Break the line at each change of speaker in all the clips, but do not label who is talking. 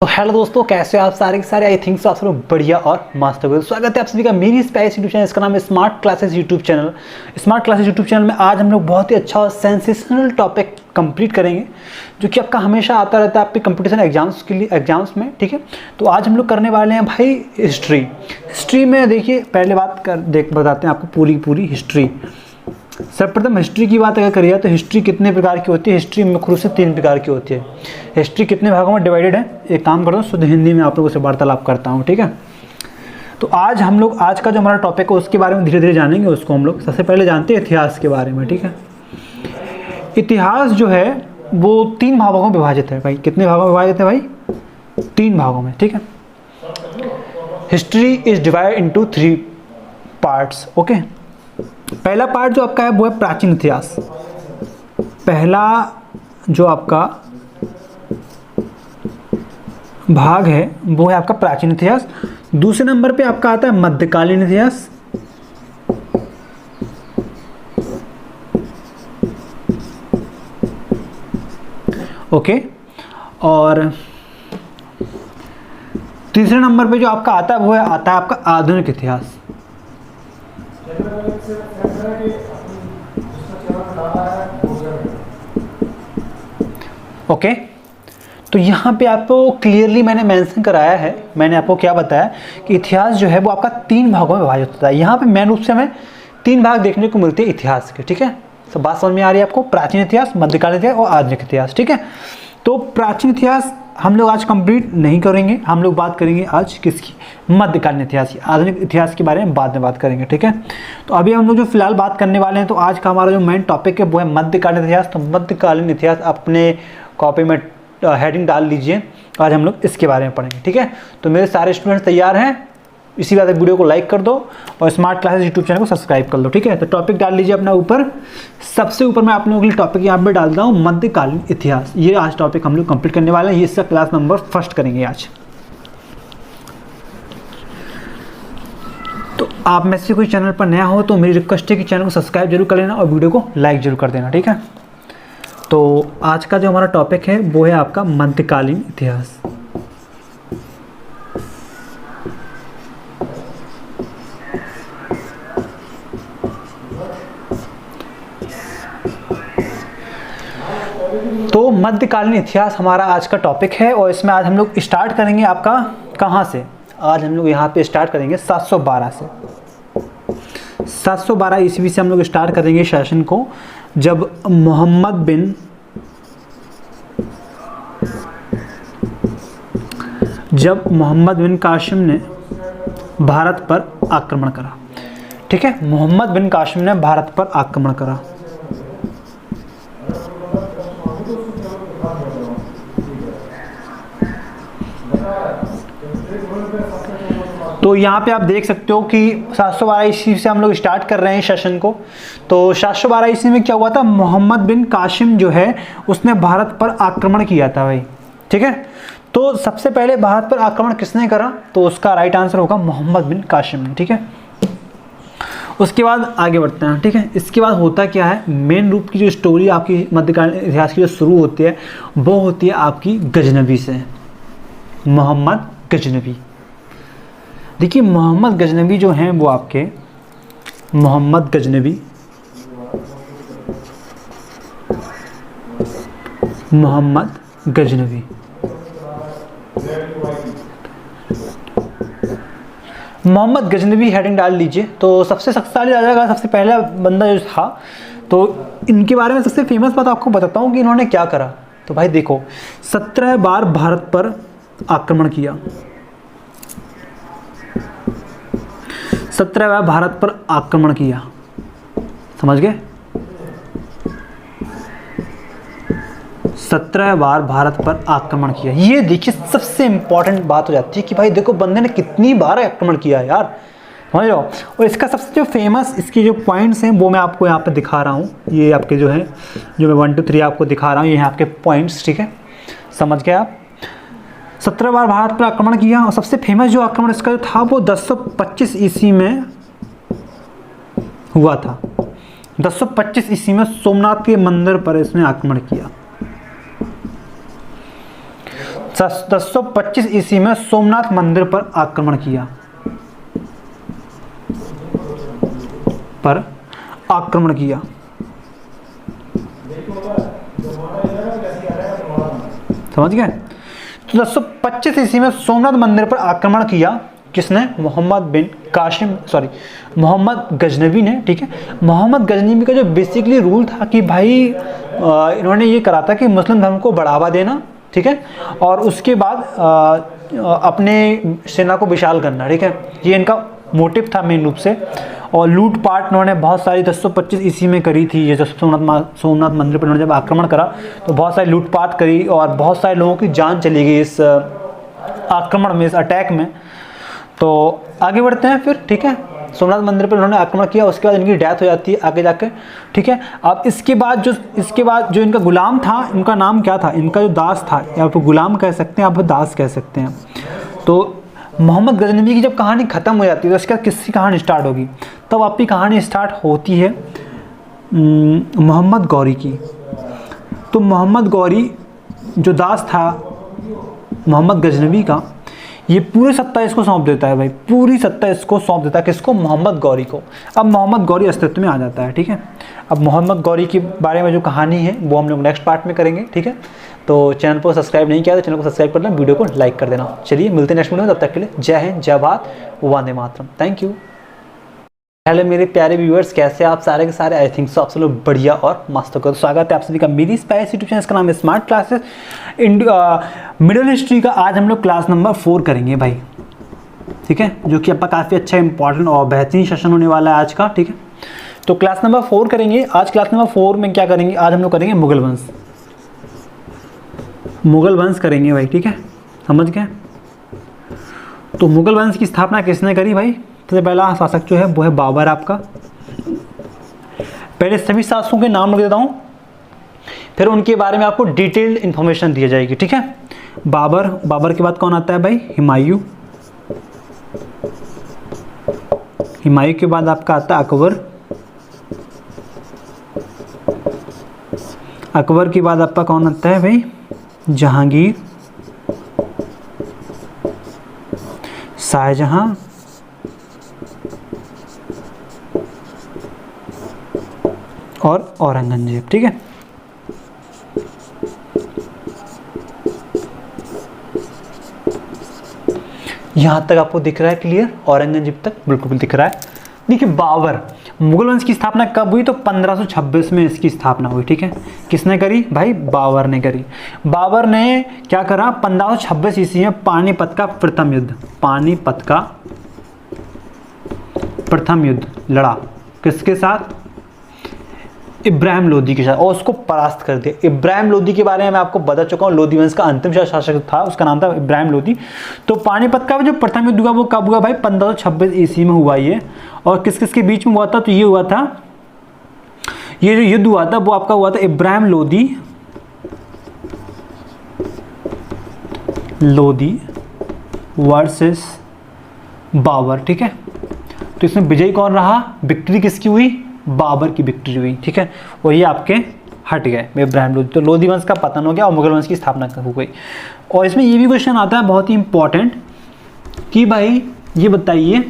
तो हेलो दोस्तों, कैसे हो आप सारे के सारे। आई थिंक सो आप सब लोग बढ़िया और मस्त हो। स्वागत है आप सभी का मेरी स्पाइस यूट्यूब चैनल, इसका नाम है smart classes YouTube channel. Smart classes YouTube channel में आज हम लोग बहुत ही अच्छा और सेंसेशनल टॉपिक कंप्लीट करेंगे, जो कि आपका हमेशा आता रहता है आपके कंपटीशन एग्जाम्स के लिए, एग्जाम्स में। ठीक है, तो आज हम लोग करने वाले हैं भाई हिस्ट्री में। देखिए, पहले बताते हैं आपको पूरी हिस्ट्री। सर्वप्रथम हिस्ट्री की बात अगर करिए तो हिस्ट्री कितने प्रकार की होती है। हिस्ट्री मुख्य रूप से 3 प्रकार की होती है। हिस्ट्री कितने भागों में डिवाइडेड है, एक काम करता हूँ शुद्ध हिंदी में आप लोगों से वार्तालाप करता हूँ। ठीक है, तो आज हम लोग आज का जो हमारा टॉपिक है उसके बारे में धीरे धीरे जानेंगे। उसको हम लोग सबसे पहले जानते हैं इतिहास के बारे में। ठीक है, इतिहास जो है वो 3 भागों में विभाजित है भाई। कितने भागों में विभाजित है भाई? 3 भागों में। ठीक है, history is divide into 3 parts. Okay, पहला पार्ट जो आपका है वो है प्राचीन इतिहास। पहला जो आपका भाग है वो है आपका प्राचीन इतिहास। दूसरे नंबर पे आपका आता है मध्यकालीन इतिहास। ओके, और तीसरे नंबर पे जो आपका आता है वो आता है आपका आधुनिक इतिहास। ओके, तो यहाँ पे आपको क्लियरली मैंने मेंशन कराया है। मैंने आपको क्या बताया कि इतिहास जो है वो आपका 3 भागों में विभाजित होता है। यहाँ पे मेन रूप से हमें 3 भाग देखने को मिलते हैं इतिहास के। ठीक है, सब बात समझ में आ रही है आपको? प्राचीन इतिहास, मध्यकालीन इतिहास और आधुनिक इतिहास। ठीक है, तो प्राचीन इतिहास हम लोग आज कंप्लीट नहीं करेंगे। हम लोग बात करेंगे आज किसकी? मध्यकालीन इतिहास की। आधुनिक इतिहास के बारे में बाद में बात करेंगे। ठीक है, तो अभी हम लोग जो फिलहाल बात करने वाले हैं, तो आज का हमारा जो मेन टॉपिक है वो है मध्यकालीन इतिहास। तो मध्यकालीन इतिहास अपने कॉपी में हेडिंग डाल लीजिए। आज हम लोग इसके बारे में पढ़ेंगे। ठीक है, तो मेरे सारे स्टूडेंट्स तैयार हैं? इसी बात वीडियो को लाइक कर दो और स्मार्ट क्लासेस यूट्यूब चैनल को सब्सक्राइब कर लो। ठीक है, तो टॉपिक डाल लीजिए अपना ऊपर। सबसे ऊपर मैं आप लोगों के लिए टॉपिक यहाँ पे डालता हूँ मध्यकालीन इतिहास। ये आज टॉपिक हम लोग कंप्लीट करने वाले हैं। ये इसका क्लास नंबर 1 करेंगे आज। तो आप में से कोई चैनल पर नया हो तो मेरी रिक्वेस्ट है कि चैनल को सब्सक्राइब जरूर कर लेना और वीडियो को लाइक जरूर कर देना। ठीक है, तो आज का जो हमारा टॉपिक है वो है आपका मध्यकालीन इतिहास। तो मध्यकालीन इतिहास हमारा आज का टॉपिक है और इसमें आज हम लोग स्टार्ट करेंगे आपका कहाँ से? आज हम लोग यहाँ पे स्टार्ट करेंगे 712 से। 712 ईस्वी से हम लोग स्टार्ट करेंगे शासन को, जब मोहम्मद बिन कासिम ने भारत पर आक्रमण करा। ठीक है, मोहम्मद बिन कासिम ने भारत पर आक्रमण करा। तो यहाँ पे आप देख सकते हो कि 712 ईस्वी से हम लोग स्टार्ट कर रहे हैं शासन को। तो 712 ईस्वी में क्या हुआ था? मोहम्मद बिन कासिम जो है उसने भारत पर आक्रमण किया था भाई। ठीक है, तो सबसे पहले भारत पर आक्रमण किसने करा? तो उसका राइट आंसर होगा मोहम्मद बिन कासिम ने। ठीक है, उसके बाद आगे बढ़ते हैं। ठीक है, इसके बाद होता क्या है? मेन रूप की जो स्टोरी आपकी मध्यकालीन इतिहास की जो शुरू होती है वो होती है आपकी गजनवी से। मोहम्मद गजनवी। देखिए, मोहम्मद गजनवी जो हैं वो आपके मोहम्मद गजनवी हेडिंग डाल लीजिए। तो सबसे शक्तिशाली राजा का सबसे पहला बंदा जो था, तो इनके बारे में सबसे फेमस बात आपको बताता हूँ कि इन्होंने क्या करा। तो भाई देखो, 17 बार भारत पर आक्रमण किया। 17 बार भारत पर आक्रमण किया, समझ गए? 17 बार भारत पर आक्रमण किया। ये देखिए सबसे इंपॉर्टेंट बात हो जाती है कि भाई देखो बंदे ने कितनी बार आक्रमण किया यार, समझ लो। और इसका सबसे जो फेमस इसके जो पॉइंट्स हैं वो मैं आपको यहाँ पे दिखा रहा हूँ। ये आपके जो है, जो मैं 1 2 3 आपको दिखा रहा हूँ, ये आपके पॉइंट्स। ठीक है, समझ गए आप? 17 बार भारत पर आक्रमण किया और सबसे फेमस जो आक्रमण इसका जो था वो 1025 ईस्वी में हुआ था। 1025 ईस्वी में सोमनाथ के मंदिर पर इसने आक्रमण किया। 1025 ईस्वी में सोमनाथ मंदिर पर आक्रमण किया, समझ गए। तो 1025 ईस्वी में सोमनाथ मंदिर पर आक्रमण किया किसने? मोहम्मद गजनवी ने, ठीक है। मोहम्मद गजनवी का जो बेसिकली रूल था कि भाई इन्होंने ये करा था कि मुस्लिम धर्म को बढ़ावा देना, ठीक है, और उसके बाद अपने सेना को विशाल करना, ठीक है, ये इनका मोटिव था मेन रूप से। और लूटपाट इन्होंने बहुत सारी 1025 ईस्वी में करी थी। ये जब सोमनाथ मंदिर पर इन्होंने जब आक्रमण करा तो बहुत सारी लूटपाट करी और बहुत सारे लोगों की जान चली गई इस आक्रमण में, इस अटैक में। तो आगे बढ़ते हैं फिर, ठीक है। सोमनाथ मंदिर पर उन्होंने आक्रमण किया, उसके बाद इनकी डेथ हो जाती है आगे जाकर, ठीक है। अब इसके बाद जो इनका गुलाम था, इनका नाम क्या था? इनका जो दास था, या आप गुलाम कह सकते हैं, आप दास कह सकते हैं। तो मोहम्मद गजनवी की जब कहानी ख़त्म हो जाती है तो उसके बाद किसकी कहानी स्टार्ट होगी? तब आपकी कहानी स्टार्ट होती है मोहम्मद गौरी की। तो मोहम्मद गौरी जो दास था मोहम्मद गजनवी का, ये पूरी सत्ता इसको सौंप देता है भाई, पूरी सत्ता इसको सौंप देता है। किसको? मोहम्मद गौरी को। अब मोहम्मद गौरी अस्तित्व में आ जाता है, ठीक है। अब मोहम्मद गौरी के बारे में जो कहानी है वो हम लोग नेक्स्ट पार्ट में करेंगे, ठीक है। तो चैनल को सब्सक्राइब नहीं किया तो चैनल को सब्सक्राइब कर लेना, वीडियो को लाइक कर देना। चलिए मिलते हैं नेक्स्ट वीडियो में, तब तक के लिए जय हिंद, जय भारत, वंदे मातरम। Thank you. हेलो मेरे प्यारे व्यूअर्स, कैसे आप सारे के सारे? आई थिंक सो आप सब लोग बढ़िया और मस्त हो। स्वागत है आप सभी का मेरी स्पाइस यूट्यूब चैनल, इसका नाम है स्मार्ट क्लासेस मिडिल हिस्ट्री का। आज हम लोग क्लास नंबर 4 करेंगे भाई, ठीक है, जो कि आपका काफ़ी अच्छा इंपॉर्टेंट और बेहतरीन सेशन होने वाला है आज का, ठीक है। तो क्लास नंबर 4 करेंगे आज। क्लास नंबर 4 में क्या करेंगे? आज हम लोग करेंगे मुगल वंश करेंगे भाई, ठीक है, समझ गए। तो मुगल वंश की स्थापना किसने करी भाई? सबसे पहला शासक जो है वो है बाबर आपका। पहले सभी शासकों के नाम लिख देता हूँ, फिर उनके बारे में आपको डिटेल्ड इंफॉर्मेशन दी जाएगी, ठीक है। बाबर के बाद कौन आता है भाई? हुमायूं के बाद आपका आता है अकबर के बाद आपका कौन आता है भाई? जहांगीर, शाहजहां, और औरंगजेब, ठीक है। यहां तक आपको दिख रहा है क्लियर? औरंगजेब तक बिल्कुल दिख रहा है। देखिए बाबर, मुगल वंश की स्थापना कब हुई? तो 1526 में इसकी स्थापना हुई, ठीक है। किसने करी भाई? बाबर ने करी। बाबर ने क्या करा? 1526 ईस्वी में पानीपत का प्रथम युद्ध लड़ा। किसके साथ? इब्राहिम लोदी के साथ, और उसको परास्त कर दिया। इब्राहिम लोदी के बारे में मैं आपको बता चुका हूँ, लोदी वंश का अंतिम शासक था, उसका नाम था इब्राहिम लोदी। तो पानीपत का जो प्रथम युद्ध हुआ वो कब हुआ भाई? 1526 ईस्वी में हुआ ये। और किस किस के बीच में हुआ था? तो ये हुआ था, ये जो युद्ध हुआ था वो आपका हुआ था इब्राहिम लोदी वर्सेस बाबर, ठीक है। तो इसमें विजयी कौन रहा? विक्ट्री किसकी हुई? बाबर की विक्ट्री हुई, ठीक है। और ये आपके हट गए इब्राहिम लोदी। तो लोदी वंश का पतन हो गया और मुगल वंश की स्थापना हो गई। और इसमें ये भी क्वेश्चन आता है बहुत ही इंपॉर्टेंट कि भाई ये बताइए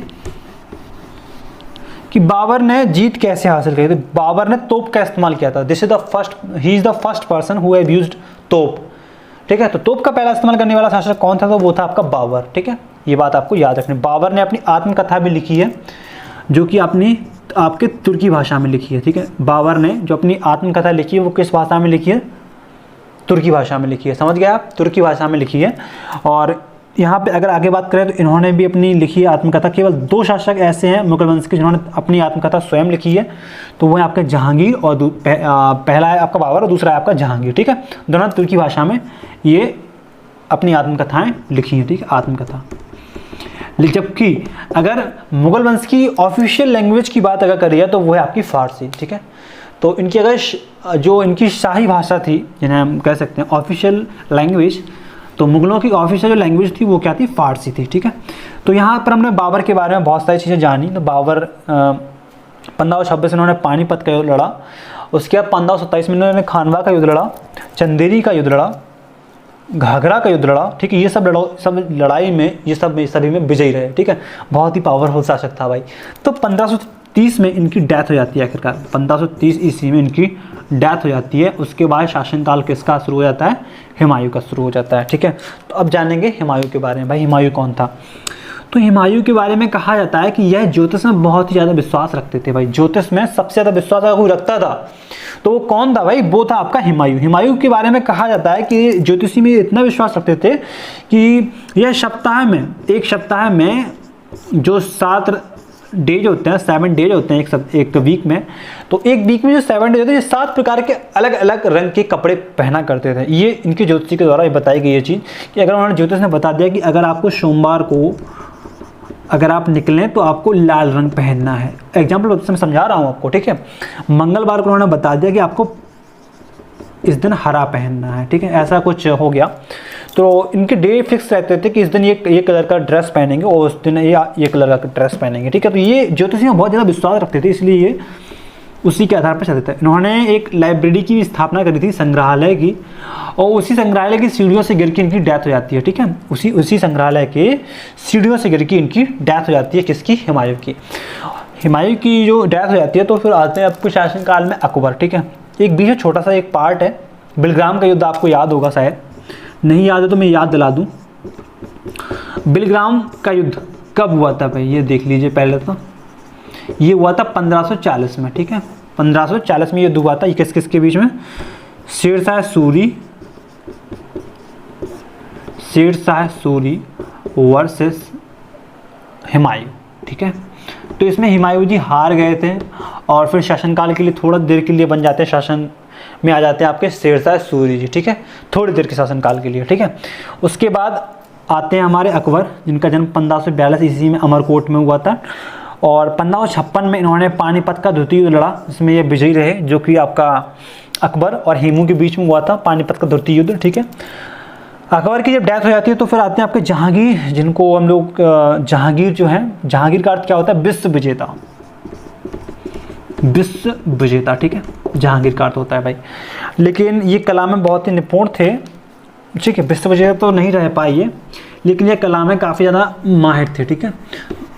कि बाबर ने जीत कैसे हासिल करी? तो बाबर ने तोप का इस्तेमाल किया था। He is the first person who have used तोप, ठीक है। तो तोप का पहला इस्तेमाल करने वाला शासक कौन था? तो वो था आपका बाबर, ठीक है। ये बात आपको याद रखनी। बाबर ने अपनी आत्मकथा भी लिखी है, जो कि आपके तुर्की भाषा में लिखी है, ठीक है। बाबर ने जो अपनी आत्मकथा लिखी है वो किस भाषा में लिखी है? तुर्की भाषा में लिखी है, समझ गए आप? तुर्की भाषा में लिखी है। और यहाँ पे अगर आगे बात करें तो इन्होंने भी अपनी लिखी है आत्मकथा। केवल 2 शासक ऐसे हैं मुगल वंश के जिन्होंने अपनी आत्मकथा स्वयं लिखी है, तो वो है आपका जहांगीर और पहला है आपका बाबर और दूसरा है आपका जहांगीर, ठीक है। दोनों तुर्की भाषा में ये अपनी आत्मकथाएं लिखी हैं, ठीक है, आत्मकथा। जबकि अगर मुगल वंश की ऑफिशियल लैंग्वेज की बात अगर करिए तो वो है आपकी फारसी, ठीक है। तो इनकी अगर जो इनकी शाही भाषा थी, जिन्हें हम कह सकते हैं ऑफिशियल लैंग्वेज, तो मुगलों की ऑफिशियल जो लैंग्वेज थी वो क्या थी? फारसी थी, ठीक है। तो यहाँ पर हमने बाबर के बारे में बहुत सारी चीज़ें जानी। तो बाबर 1526 में उन्होंने पानीपत का युद्ध लड़ा। उसके बाद 1527 में उन्होंने खानवा का युद्ध लड़ा, चंदेरी का युद्ध लड़ा, घाघरा का युद्ध लड़ा, ठीक है, ये सब लड़ाई में ये सभी में विजयी रहे, ठीक है, बहुत ही पावरफुल शासक था भाई। तो 1530 में इनकी डेथ हो जाती है आखिरकार, 1530 ईस्वी में इनकी डेथ हो जाती है। उसके बाद शासनकाल किसका शुरू हो जाता है? हुमायूं का शुरू हो जाता है, ठीक है। तो अब जानेंगे हुमायूं के बारे में। भाई हुमायूं कौन था? तो हुमायूं के बारे में कहा जाता है कि यह ज्योतिष में बहुत ही ज़्यादा विश्वास रखते थे भाई। ज्योतिष में सबसे ज़्यादा विश्वास अगर कोई रखता था तो वो कौन था भाई? वो था आपका हुमायूं। हुमायूं के बारे में कहा जाता है कि ज्योतिषी में इतना विश्वास रखते थे कि यह एक सप्ताह में जो 7 डेज होते हैं, 7 डेज होते हैं एक वीक में, तो एक वीक में जो 7 डेज होते हैं, ये 7 प्रकार के अलग अलग रंग के कपड़े पहना करते थे। ये इनके ज्योतिषी के द्वारा ये बताई गई ये चीज़ कि अगर उन्होंने ज्योतिष ने बता दिया कि अगर आपको सोमवार को अगर आप निकलें तो आपको लाल रंग पहनना है, एग्जाम्पल मैं समझा रहा हूँ आपको, ठीक है। मंगलवार को उन्होंने बता दिया कि आपको इस दिन हरा पहनना है, ठीक है, ऐसा कुछ हो गया। तो इनके डे फिक्स रहते थे कि इस दिन ये कलर का ड्रेस पहनेंगे और उस दिन ये कलर का ड्रेस पहनेंगे, ठीक है। तो ये ज्योतिषी में बहुत ज़्यादा विश्वास रखते थे, इसलिए ये उसी के आधार पर चलते थे। इन्होंने एक लाइब्रेरी की स्थापना करी थी, संग्रहालय की, और उसी संग्रहालय की सीढ़ियों से गिर के इनकी डेथ हो जाती है, ठीक है। उसी संग्रहालय के सीढ़ियों से गिर के इनकी डेथ हो जाती है। किसकी? हुमायूं की। हुमायूं की जो डेथ हो जाती है तो फिर आते हैं आपके शासनकाल में अकबर, ठीक है। एक बीच छोटा सा एक पार्ट है, बिलग्राम का युद्ध आपको याद होगा, शायद नहीं याद है तो मैं याद दिला दूं। बिलग्राम का युद्ध कब हुआ था भाई? ये देख लीजिए पहले तो। ये हुआ था 1540 में, ठीक है। 1540 में युद्ध हुआ था। ये किस किस के बीच में? शेरशाह सूरी वर्सेस हुमायूं, ठीक है। तो इसमें हुमायूं जी हार गए थे और फिर शासनकाल के लिए थोड़ा देर के लिए बन जाते हैं, शासन में आ जाते हैं आपके शेरशाह सूरी जी, ठीक है, थोड़ी देर के शासनकाल के लिए, ठीक है। उसके बाद आते हैं हमारे अकबर, जिनका जन्म 1542 ईस्वी में अमरकोट में हुआ था, और 1556 में इन्होंने पानीपत का द्वितीय युद्ध लड़ा, जिसमें ये विजयी रहे, जो कि आपका अकबर और हेमू के बीच में हुआ था, पानीपत का द्वितीय युद्ध, ठीक है। अकबर की जब डेथ हो जाती है तो फिर आते हैं आपके जहांगीर, जिनको हम लोग जहांगीर जो है, जहांगीर का अर्थ क्या होता है? विश्व विजेता, ठीक है, जहांगीर का अर्थ होता है भाई। लेकिन ये कला में बहुत ही निपुण थे, ठीक है। विश्व विजेता तो नहीं रह पाए, लेकिन ये कला में काफ़ी ज़्यादा माहिर थे, ठीक है।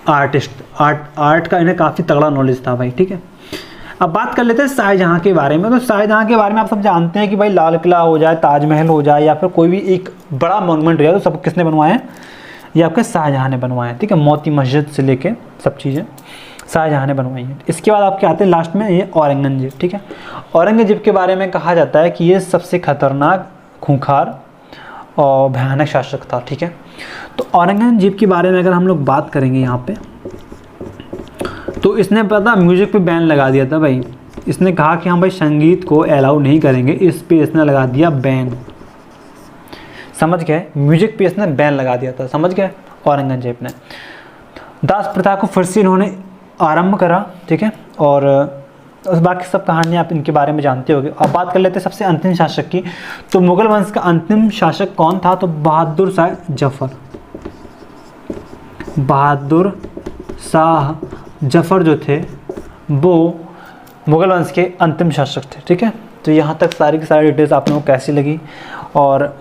आर्ट का इन्हें काफ़ी तगड़ा नॉलेज था भाई, ठीक है। अब बात कर लेते हैं शाहजहाँ के बारे में। तो शाहजहाँ के बारे में आप सब जानते हैं कि भाई लाल किला हो जाए, ताजमहल हो जाए, या फिर कोई भी एक बड़ा मॉन्यूमेंट हो जाए, तो सब किसने बनवाए हैं? ये आपके शाहजहाँ ने बनवाए हैं, ठीक है। मोती मस्जिद से लेके सब चीज़ें शाहजहाँ ने बनवाई हैं। इसके बाद आपके आते हैं लास्ट में ये औरंगजेब, ठीक है। औरंगजेब के बारे में कहा जाता है कि ये सबसे खतरनाक, खूंखार और भयानक शासक था, ठीक है। तो औरंगजेब के बारे में अगर हम लोग बात करेंगे यहाँ पे, तो इसने पता म्यूजिक पे बैन लगा दिया था भाई। इसने कहा कि हम भाई संगीत को अलाउ नहीं करेंगे, इस पे इसने लगा दिया बैन, समझ गए? म्यूजिक पे इसने बैन लगा दिया था, समझ गए? औरंगजेब ने दास प्रथा को फिर से इन्होंने आरंभ करा, ठीक है। और उस बाकी सब कहानियाँ आप इनके बारे में जानते होंगे। अब बात कर लेते हैं सबसे अंतिम शासक की। तो मुगल वंश का अंतिम शासक कौन था? तो बहादुर शाह जफर जो थे वो मुगल वंश के अंतिम शासक थे, ठीक है। तो यहाँ तक सारी की सारी डिटेल्स आप लोगों को कैसी लगी, और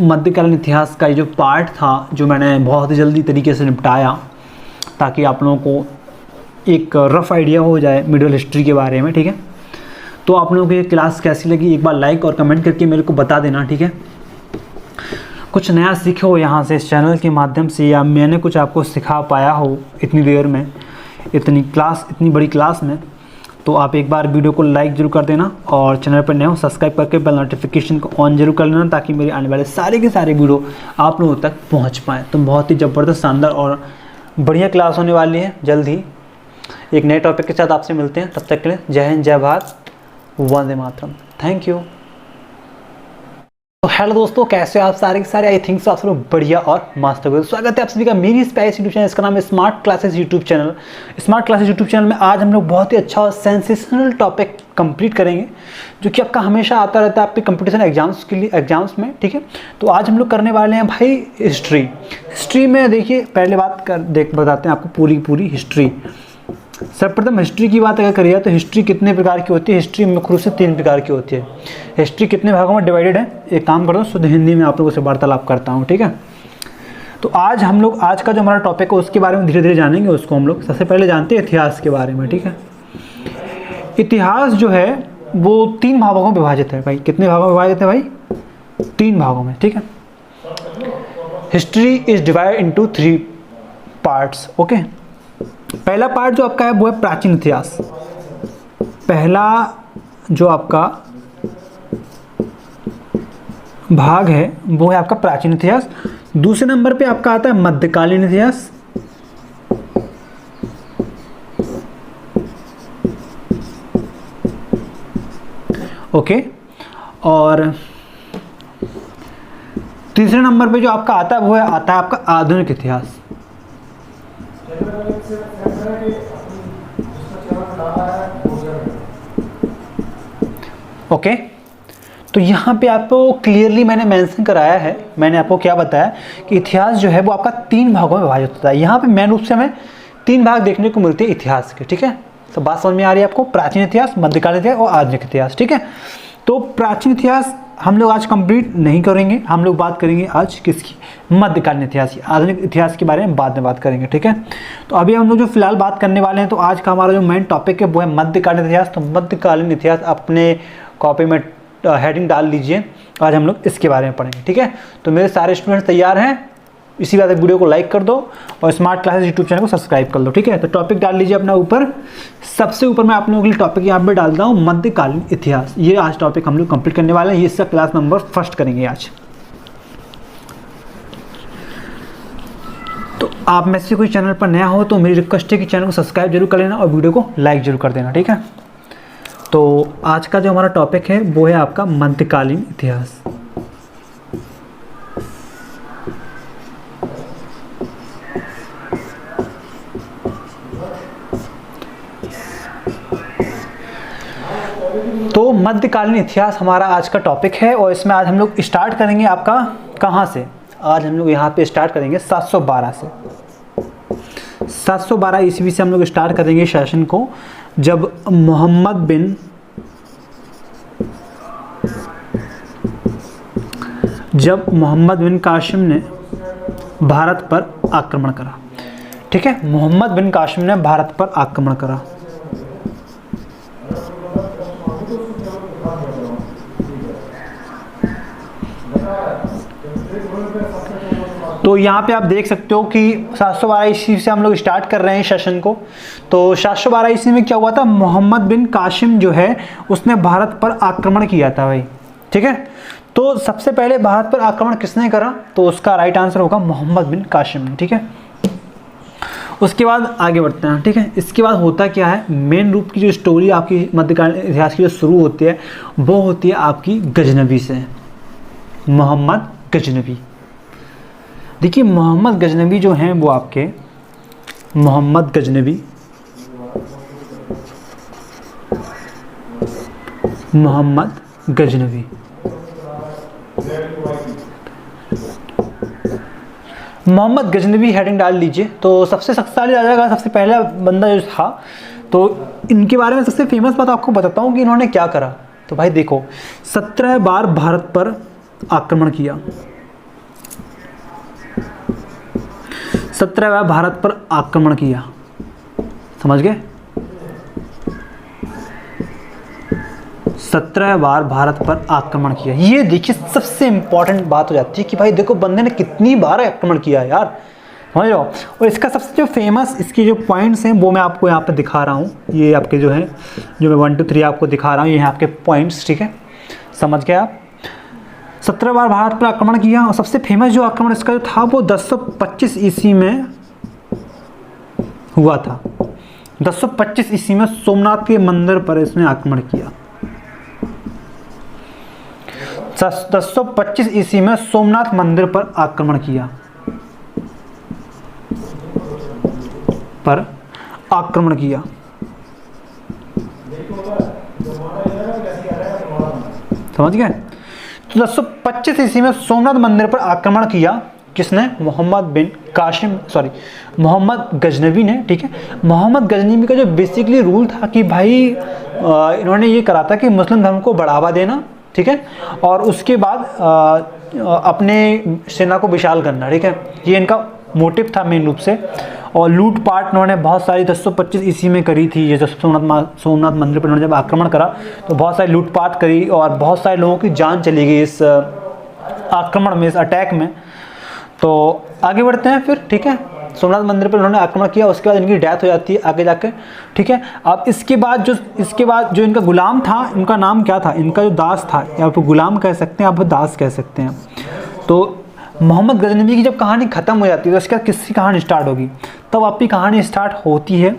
मध्यकालीन इतिहास का ये जो पार्ट था, जो मैंने बहुत ही जल्दी तरीके से निपटाया, ताकि आप लोगों को एक रफ़ आइडिया हो जाए मिडियल हिस्ट्री के बारे में, ठीक है। तो आप लोगों को ये क्लास कैसी लगी, एक बार लाइक और कमेंट करके मेरे को बता देना, ठीक है। कुछ नया सीखे हो यहाँ से, इस चैनल के माध्यम से, या मैंने कुछ आपको सिखा पाया हो इतनी देर में, इतनी बड़ी क्लास में, तो आप एक बार वीडियो को लाइक जरूर कर देना, और चैनल पर नए हो सब्सक्राइब करके बेल नोटिफिकेशन को ऑन जरूर कर लेना, ताकि मेरे आने वाले सारे के सारे वीडियो आप लोगों तक पहुँच पाएँ। तो बहुत ही ज़बरदस्त, शानदार और बढ़िया क्लास होने वाली है। जल्द ही एक नए टॉपिक के साथ आपसे मिलते हैं। तब तक के लिए जय हिंद, जय भारत, वंदे मातरम। Thank you. तो हेलो दोस्तों, कैसे हो आप सारे के सारे? आई थिंक आप सब बढ़िया और मस्त हो। स्वागत है आप सभी का मेरी स्पाइस यूट्यूब चैनल, इसका नाम है smart classes YouTube channel. Smart classes YouTube channel में आज हम लोग बहुत ही अच्छा और सेंसेशनल टॉपिक कंप्लीट करेंगे, जो कि आपका हमेशा आता रहता है आपके कंपटीशन एग्जाम्स में, ठीक है। तो आज हम लोग करने वाले हैं भाई हिस्ट्री में। देखिए पहले बताते हैं आपको पूरी हिस्ट्री। सर्वप्रथम हिस्ट्री की बात अगर करिए तो हिस्ट्री कितने प्रकार की होती है? हिस्ट्री मुख्य रूप से 3 प्रकार की होती है। हिस्ट्री कितने भागों में डिवाइडेड है? एक काम करो, शुद्ध हिंदी में आप लोगों से वार्तालाप करता हूँ, ठीक है। तो आज हम लोग, आज का जो हमारा टॉपिक है उसके बारे में धीरे धीरे जानेंगे। उसको हम लोग सबसे पहले जानते हैं इतिहास के बारे में, ठीक है। इतिहास जो है वो 3 भागों में विभाजित है भाई। कितने भागों में विभाजित है भाई? 3 भागों में, ठीक है। History is divide into 3 parts, okay. पहला पार्ट जो आपका है वो है प्राचीन इतिहास। पहला जो आपका भाग है वो है आपका प्राचीन इतिहास। दूसरे नंबर पे आपका आता है मध्यकालीन इतिहास। ओके, और तीसरे नंबर पे जो आपका आता है वो है आता है आपका आधुनिक इतिहास। ओके, तो यहाँ पे आपको क्लियरली मैंने मेंशन कराया है, मैंने आपको क्या बताया कि इतिहास जो है वो आपका 3 भागों में विभाजित होता है। यहाँ पे मेन रूप से हमें 3 भाग देखने को मिलते हैं इतिहास के, ठीक है। तो बात समझ में आ रही है आपको? प्राचीन इतिहास, मध्यकालीन इतिहास और आधुनिक इतिहास, ठीक है। तो प्राचीन इतिहास हम लोग आज कंप्लीट नहीं करेंगे, हम लोग बात करेंगे आज किसकी? मध्यकालीन इतिहास की। आधुनिक इतिहास के बारे में बाद में बात करेंगे, ठीक है। तो अभी हम लोग जो फिलहाल बात करने वाले हैं, तो आज का हमारा जो मेन टॉपिक है वो है मध्यकालीन इतिहास। तो मध्यकालीन इतिहास अपने कॉपी में हेडिंग डाल लीजिए, आज हम लोग इसके बारे में पढ़ेंगे, ठीक है। तो मेरे सारे स्टूडेंट्स तैयार हैं? इसी बात वीडियो को लाइक कर दो और स्मार्ट क्लासेस यूट्यूब चैनल को सब्सक्राइब कर दो, ठीक है। तो टॉपिक डाल लीजिए अपना ऊपर। सबसे ऊपर मैं आप लोगों के लिए टॉपिक यहाँ पे डालता हूँ मध्यकालीन इतिहास। ये आज टॉपिक हम लोग कंप्लीट करने वाले हैं। ये इसका क्लास नंबर 1 करेंगे आज। तो आप में से कोई चैनल पर नया हो तो मेरी रिक्वेस्ट है कि चैनल को सब्सक्राइब जरूर कर लेना और वीडियो को लाइक जरूर कर देना, ठीक है। तो आज का जो हमारा टॉपिक है वो है आपका मध्यकालीन इतिहास। तो मध्यकालीन इतिहास हमारा आज का टॉपिक है और इसमें आज हम लोग स्टार्ट करेंगे आपका कहाँ से? आज हम लोग यहाँ पे स्टार्ट करेंगे 712 से। 712 ईस्वी से हम लोग स्टार्ट करेंगे शासन को, जब मोहम्मद बिन कासिम ने भारत पर आक्रमण करा, ठीक है। मोहम्मद बिन कासिम ने भारत पर आक्रमण करा। तो यहाँ पे आप देख सकते हो कि 712 ईस्वी से हम लोग स्टार्ट कर रहे हैं शासन को। तो 712 ईस्वी में क्या हुआ था? मोहम्मद बिन कासिम जो है उसने भारत पर आक्रमण किया था भाई, ठीक है। तो सबसे पहले भारत पर आक्रमण किसने करा? तो उसका राइट आंसर होगा मोहम्मद बिन कासिम ने, ठीक है। उसके बाद आगे बढ़ते हैं, ठीक है। इसके बाद होता क्या है, मेन रूप की जो स्टोरी आपकी मध्यकालीन इतिहास की जो शुरू होती है वो होती है आपकी गजनवी से। मोहम्मद गजनवी, देखिए मोहम्मद गजनवी जो हैं वो आपके मोहम्मद गजनवी हेडिंग डाल लीजिए। तो सबसे शक्तिशाली राजा का सबसे पहला बंदा जो था, तो इनके बारे में सबसे फेमस बात आपको बताता हूँ कि इन्होंने क्या करा। तो भाई देखो, 17 बार भारत पर आक्रमण किया, 17 बार भारत पर आक्रमण किया, समझ गए? 17 बार भारत पर आक्रमण किया। ये देखिए सबसे इंपॉर्टेंट बात हो जाती है कि भाई देखो बंदे ने कितनी बार आक्रमण किया यार, समझ लो। और इसका सबसे जो फेमस इसके जो पॉइंट्स हैं वो मैं आपको यहाँ पे दिखा रहा हूँ। ये आपके जो है, जो मैं 1 2 3 आपको दिखा रहा हूँ, ये हैं आपके पॉइंट्स, ठीक है। समझ गए आप? 17 बार भारत पर आक्रमण किया और सबसे फेमस जो आक्रमण इसका जो था वो 1025 ईस्वी में हुआ था। 1025 ईस्वी में सोमनाथ के मंदिर पर इसने आक्रमण किया। 1025 ईस्वी में सोमनाथ मंदिर पर आक्रमण किया, समझ गए? तो 1025 ईस्वी में सोमनाथ मंदिर पर आक्रमण किया किसने? मोहम्मद बिन कासिम, सॉरी मोहम्मद गजनवी ने, ठीक है। मोहम्मद गजनवी का जो बेसिकली रूल था कि भाई इन्होंने ये करा था कि मुस्लिम धर्म को बढ़ावा देना, ठीक है, और उसके बाद अपने सेना को विशाल करना, ठीक है। ये इनका मोटिव था मेन रूप से। और लूटपाट इन्होंने बहुत सारी 1025 ईस्वी में करी थी। ये जब सोमनाथ मंदिर पर इन्होंने जब आक्रमण करा तो बहुत सारी लूटपाट करी और बहुत सारे लोगों की जान चली गई इस आक्रमण में, इस अटैक में। तो आगे बढ़ते हैं फिर, ठीक है। सोमनाथ मंदिर पर उन्होंने आक्रमण किया, उसके बाद इनकी डेथ हो जाती है आगे जाकर, ठीक है। अब इसके बाद जो इनका गुलाम था, इनका नाम क्या था? इनका जो दास था, या आप गुलाम कह सकते हैं, आप दास कह सकते हैं। तो मोहम्मद गजनवी की जब कहानी ख़त्म हो जाती है तो इसके बाद किसकी कहानी स्टार्ट होगी? तब आपकी कहानी स्टार्ट होती है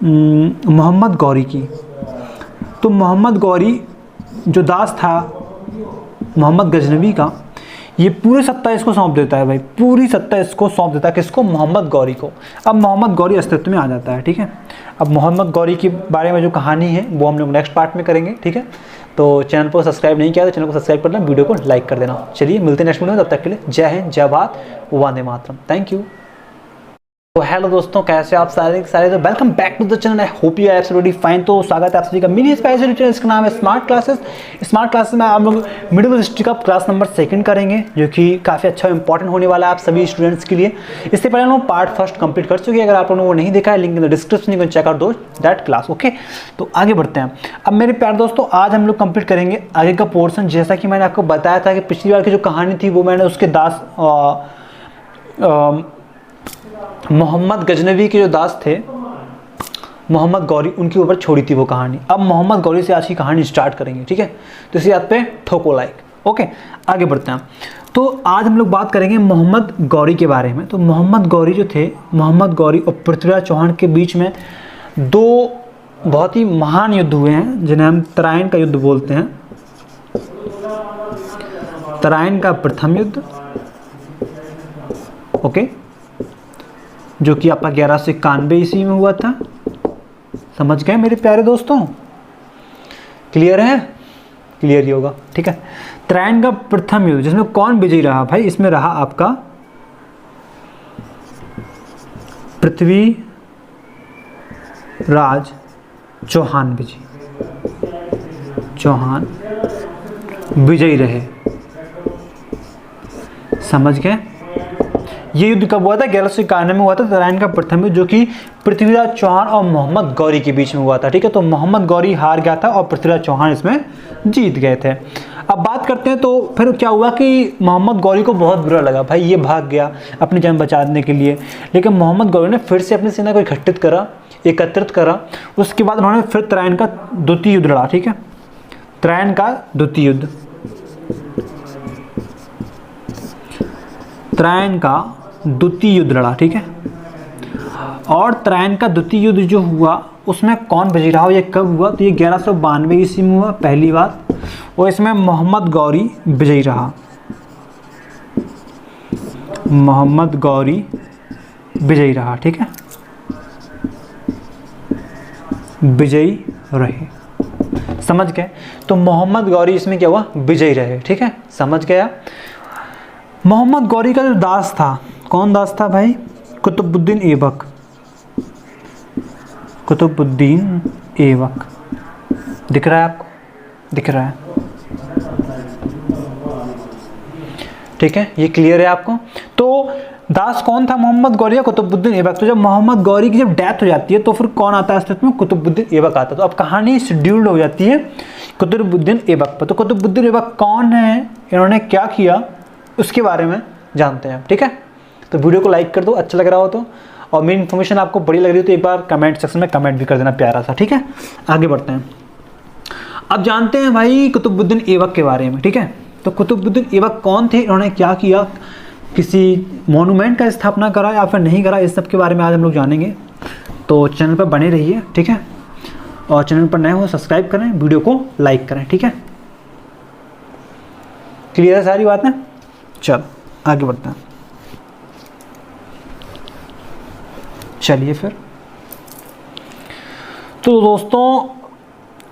मोहम्मद गौरी की। तो मोहम्मद गौरी जो दास था मोहम्मद गजनवी का, ये पूरी सत्ता इसको सौंप देता है भाई, पूरी सत्ता इसको सौंप देता है। किसको? मोहम्मद गौरी को। अब मोहम्मद गौरी अस्तित्व में आ जाता है, ठीक है। अब मोहम्मद गौरी के बारे में जो कहानी है वो हम लोग नेक्स्ट पार्ट में करेंगे, ठीक है। तो चैनल को सब्सक्राइब नहीं किया तो चैनल को सब्सक्राइब कर लेना, वीडियो को लाइक कर देना। चलिए मिलते हैं नेक्स्ट वीडियो में, तब तक के लिए जय हिंद, जय भारत, वंदे मातरम। Thank you. तो हेलो दोस्तों, कैसे आप सारे तो welcome back to the channel. I hope you are absolutely fine. तो स्वागत है आप सभी का मेरी स्पेशल चैनल, इसका नाम है स्मार्ट क्लासेस। स्मार्ट क्लासेस में हम लोग मिडिल हिस्ट्री का क्लास नंबर 2 करेंगे, जो कि काफ़ी अच्छा इंपॉर्टेंट होने वाला है आप सभी स्टूडेंट्स के लिए। इससे पहले हम लोग पार्ट 1 कंप्लीट कर चुके हैं। अगर आप लोगों ने वो नहीं देखा है, link in the description, you can check out that class, okay. तो आगे बढ़ते हैं। अब मेरे प्यारे दोस्तों, आज हम लोग कंप्लीट करेंगे आगे का पोर्सन। जैसा कि मैंने आपको बताया था कि पिछली बार की जो कहानी थी वो मैंने उसके दास मोहम्मद गजनवी के जो दास थे मोहम्मद गौरी, उनके ऊपर छोड़ी थी वो कहानी। अब मोहम्मद गौरी से आज की कहानी स्टार्ट करेंगे, ठीक है। तो इसी बात पे ठोको लाइक, ओके। आगे बढ़ते हैं। तो आज हम लोग बात करेंगे मोहम्मद गौरी के बारे में। तो मोहम्मद गौरी जो थे, मोहम्मद गौरी और पृथ्वीराज चौहान के बीच में 2 बहुत ही महान युद्ध हुए हैं, जिन्हें हम तराइन का युद्ध बोलते हैं। तराइन का प्रथम युद्ध, ओके, जो कि आपका 1191 ईस्वी में हुआ था। समझ गए मेरे प्यारे दोस्तों? क्लियर है? क्लियर ही होगा, ठीक है। तराइन का प्रथम युद्ध, जिसमें कौन विजयी रहा भाई? इसमें रहा आपका पृथ्वीराज चौहान चौहान विजयी रहे। समझ गए? ये युद्ध कब हुआ था? 1191 में हुआ था, तराइन का प्रथम युद्ध, जो कि पृथ्वीराज चौहान और मोहम्मद गौरी के बीच में हुआ था, ठीक है। तो मोहम्मद गौरी हार गया था और पृथ्वीराज चौहान इसमें जीत गए थे। अब बात करते हैं, तो फिर क्या हुआ कि मोहम्मद गौरी को बहुत बुरा लगा, भाई ये भाग गया अपनी जान बचाने के लिए। लेकिन मोहम्मद गौरी ने फिर से अपनी सेना को एकत्रित करा। उसके बाद उन्होंने फिर तराइन का द्वितीय युद्ध लड़ा, ठीक है। तराइन का द्वितीय युद्ध, तराइन का द्वितीय युद्ध लड़ा, ठीक है। और तराइन का द्वितीय युद्ध जो हुआ उसमें कौन विजयी रहा, ये कब हुआ? तो ये 1192 ईस्वी में हुआ पहली बार, और इसमें मोहम्मद गौरी विजयी रहा। मोहम्मद गौरी विजयी रहा, ठीक है, विजयी रहे। समझ गए? तो मोहम्मद गौरी इसमें क्या हुआ? विजयी रहे, ठीक है। समझ गया? मोहम्मद गौरी का जो दास था, कौन दास था भाई? कुतुबुद्दीन ऐबक। कुतुबुद्दीन ऐबक दिख रहा है आपको? दिख रहा है, ठीक है। ये क्लियर है आपको? तो दास कौन था? मोहम्मद गौरी या कुतुबुद्दीन ऐबक। तो जब मोहम्मद गौरी की जब डेथ हो जाती है तो फिर कौन आता है अस्तित्व में? कुतुबुद्दीन ऐबक आता है। तो अब कहानी शेड्यूल्ड हो जाती है कुतुबुद्दीन ऐबक पर। तो कुतुबुद्दीन ऐबक कौन है, इन्होंने क्या किया, उसके बारे में जानते हैं, ठीक है। तो वीडियो को लाइक कर दो अच्छा लग रहा हो तो, और मेरी इन्फॉर्मेशन आपको बड़ी लग रही हो तो एक बार कमेंट सेक्शन में कमेंट भी कर देना प्यारा सा, ठीक है। आगे बढ़ते हैं। अब जानते हैं भाई कुतुबुद्दीन ऐबक के बारे में, ठीक है। तो कुतुबुद्दीन ऐबक कौन थे, इन्होंने क्या किया, किसी मोनूमेंट का स्थापना करा या फिर नहीं करा, इस सब के बारे में आज हम लोग जानेंगे। तो चैनल पर बने रहिए, ठीक है। और चैनल पर नए हो सब्सक्राइब करें, वीडियो को लाइक करें, ठीक है। क्लियर है सारी बातें? चल आगे बढ़ते हैं। चलिए फिर। तो दोस्तों,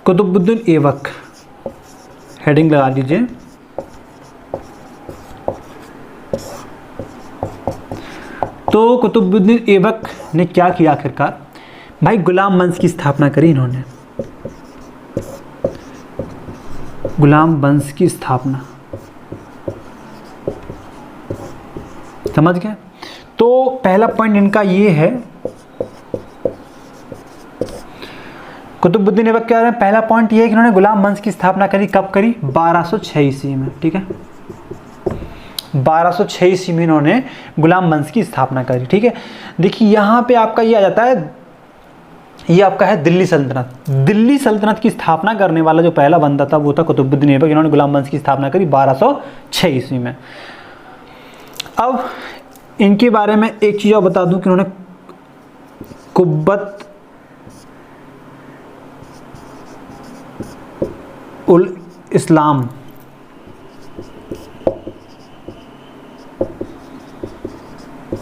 कुतुबुद्दीन ऐबक हेडिंग लगा दीजिए। तो कुतुबुद्दीन ऐबक ने क्या किया आखिरकार भाई, गुलाम वंश की स्थापना करी इन्होंने, गुलाम वंश की स्थापना, समझ गए। तो पहला पॉइंट इनका ये है, कुतुबुद्दीन ऐबक क्या है, पहला पॉइंट ये है कि इन्होंने गुलाम वंश की स्थापना करी, कब करी, 1206 ईस्वी में, ठीक है, 1206 ईस्वी में इन्होंने गुलाम वंश की स्थापना करी, ठीक है। देखिए यहाँ पे आपका ये आ जाता है, ये आपका है दिल्ली सल्तनत। दिल्ली सल्तनत की स्थापना करने वाला जो पहला बंदा था वो था कुतुबुद्दीन ऐबक, इन्होंने गुलाम वंश की स्थापना करी 1206 ईस्वी में। अब इनके बारे में एक चीज़ और बता दूं कि उन्होंने कुब्बत उल इस्लाम,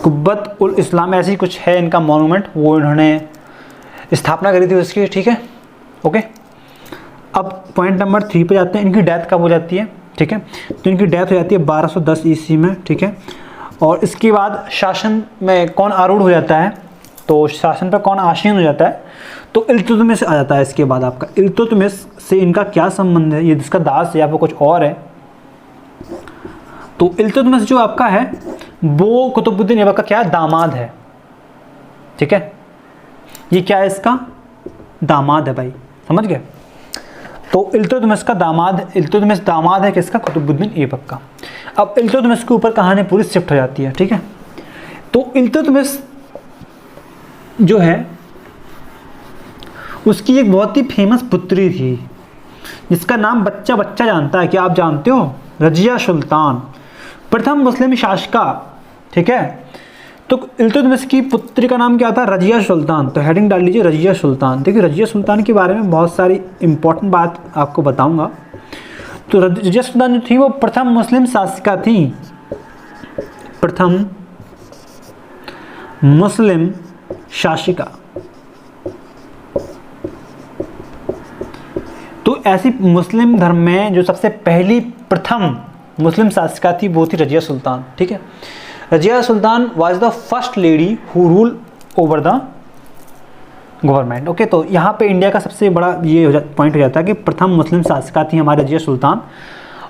कुब्बत उल इस्लाम ऐसी कुछ है इनका मॉन्यूमेंट, वो इन्होंने स्थापना करी थी उसकी, ठीक है, ओके। अब पॉइंट नंबर 3 पे जाते हैं, इनकी डेथ कब हो जाती है, ठीक है। तो इनकी डेथ हो जाती है 1210 ईस्वी में, ठीक है। और इसके बाद शासन में कौन आरूढ़ हो जाता है, तो शासन पर कौन आसीन हो जाता है, तो इल्तुतमिश आ जाता है। इसके बाद आपका इल्तुतमिश से इनका क्या संबंध है, ये जिसका दास है या फिर कुछ और है, तो इल्तुतमिश जो आपका है वो कुतुबुद्दीन ऐबक का क्या दामाद है, ठीक है, ये क्या है, इसका दामाद है भाई, समझ गए। तो इल्तुतमिश का दामाद, इल्तुतमिश दामाद है किसका, कुतुबुद्दीन ऐबक का। अब इल्तुतमिश के ऊपर कहानी पूरी शिफ्ट हो जाती है, ठीक है। तो इल्तुतमिश जो है उसकी एक बहुत ही फेमस पुत्री थी जिसका नाम बच्चा बच्चा जानता है, क्या आप जानते हो, रजिया सुल्तान, प्रथम मुस्लिम शासिका, ठीक है। तो इल्तुतमिश की पुत्री का नाम क्या था, रजिया सुल्तान। तो हेडिंग डाल लीजिए रजिया सुल्तान। देखिए रजिया सुल्तान के बारे में बहुत सारी इंपॉर्टेंट बात आपको बताऊंगा। तो रजिया सुल्तान जो थी वो प्रथम मुस्लिम शासिका थी, प्रथम मुस्लिम शासिका। तो ऐसी मुस्लिम धर्म में जो सबसे पहली प्रथम मुस्लिम शासिका थी वो थी रजिया सुल्तान, ठीक है। Razia Sultan was the first lady who rule over the government, okay. तो यहाँ पे इंडिया का सबसे बड़ा ये पॉइंट हो जाता है कि प्रथम मुस्लिम शासिका थी हमारी रजिया सुल्तान।